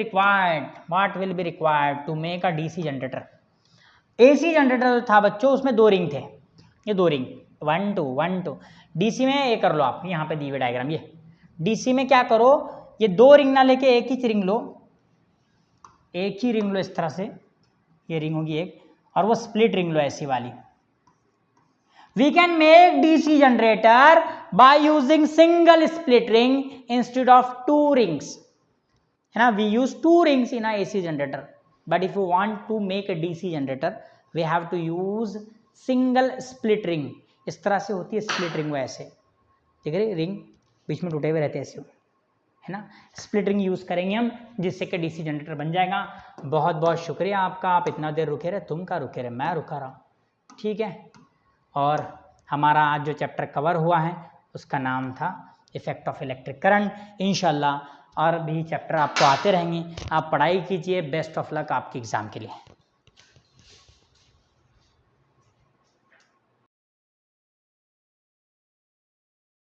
required to make a DC generator. AC generator था बच्चों, उसमें दो रिंग थे, ये दो रिंग 1 2 1 2। DC में ये कर लो आप, यहाँ पे दी हुई डायग्राम, ये DC में क्या करो, ये दो रिंग ना लेके एक ही रिंग लो, एक ही रिंग लो इस तरह से, ये रिंग होगी एक, और वो स्प्लिट रिंग लो ऐसी वाली। We can make DC generator by using single split ring instead of 2 rings, है ना। We use 2 rings in a AC generator, but if you want to make a DC generator, we have to use single split ring। इस तरह से होती है स्प्लिट रिंग, वो ऐसे ठीक है, रिंग बीच में टूटे हुए रहते हैं ऐसे, है ना। स्प्लिट रिंग यूज करेंगे हम, जिससे कि डीसी जनरेटर बन जाएगा। बहुत बहुत शुक्रिया आपका, आप इतना देर रुके रहे, तुम का रुके रहे, मैं रुका रहा, ठीक है। और हमारा आज जो चैप्टर कवर हुआ है उसका नाम था इफेक्ट ऑफ इलेक्ट्रिक करंट। इंशाल्लाह और भी चैप्टर आपको आते रहेंगे, आप पढ़ाई कीजिए। बेस्ट ऑफ लक आपके एग्ज़ाम के लिए।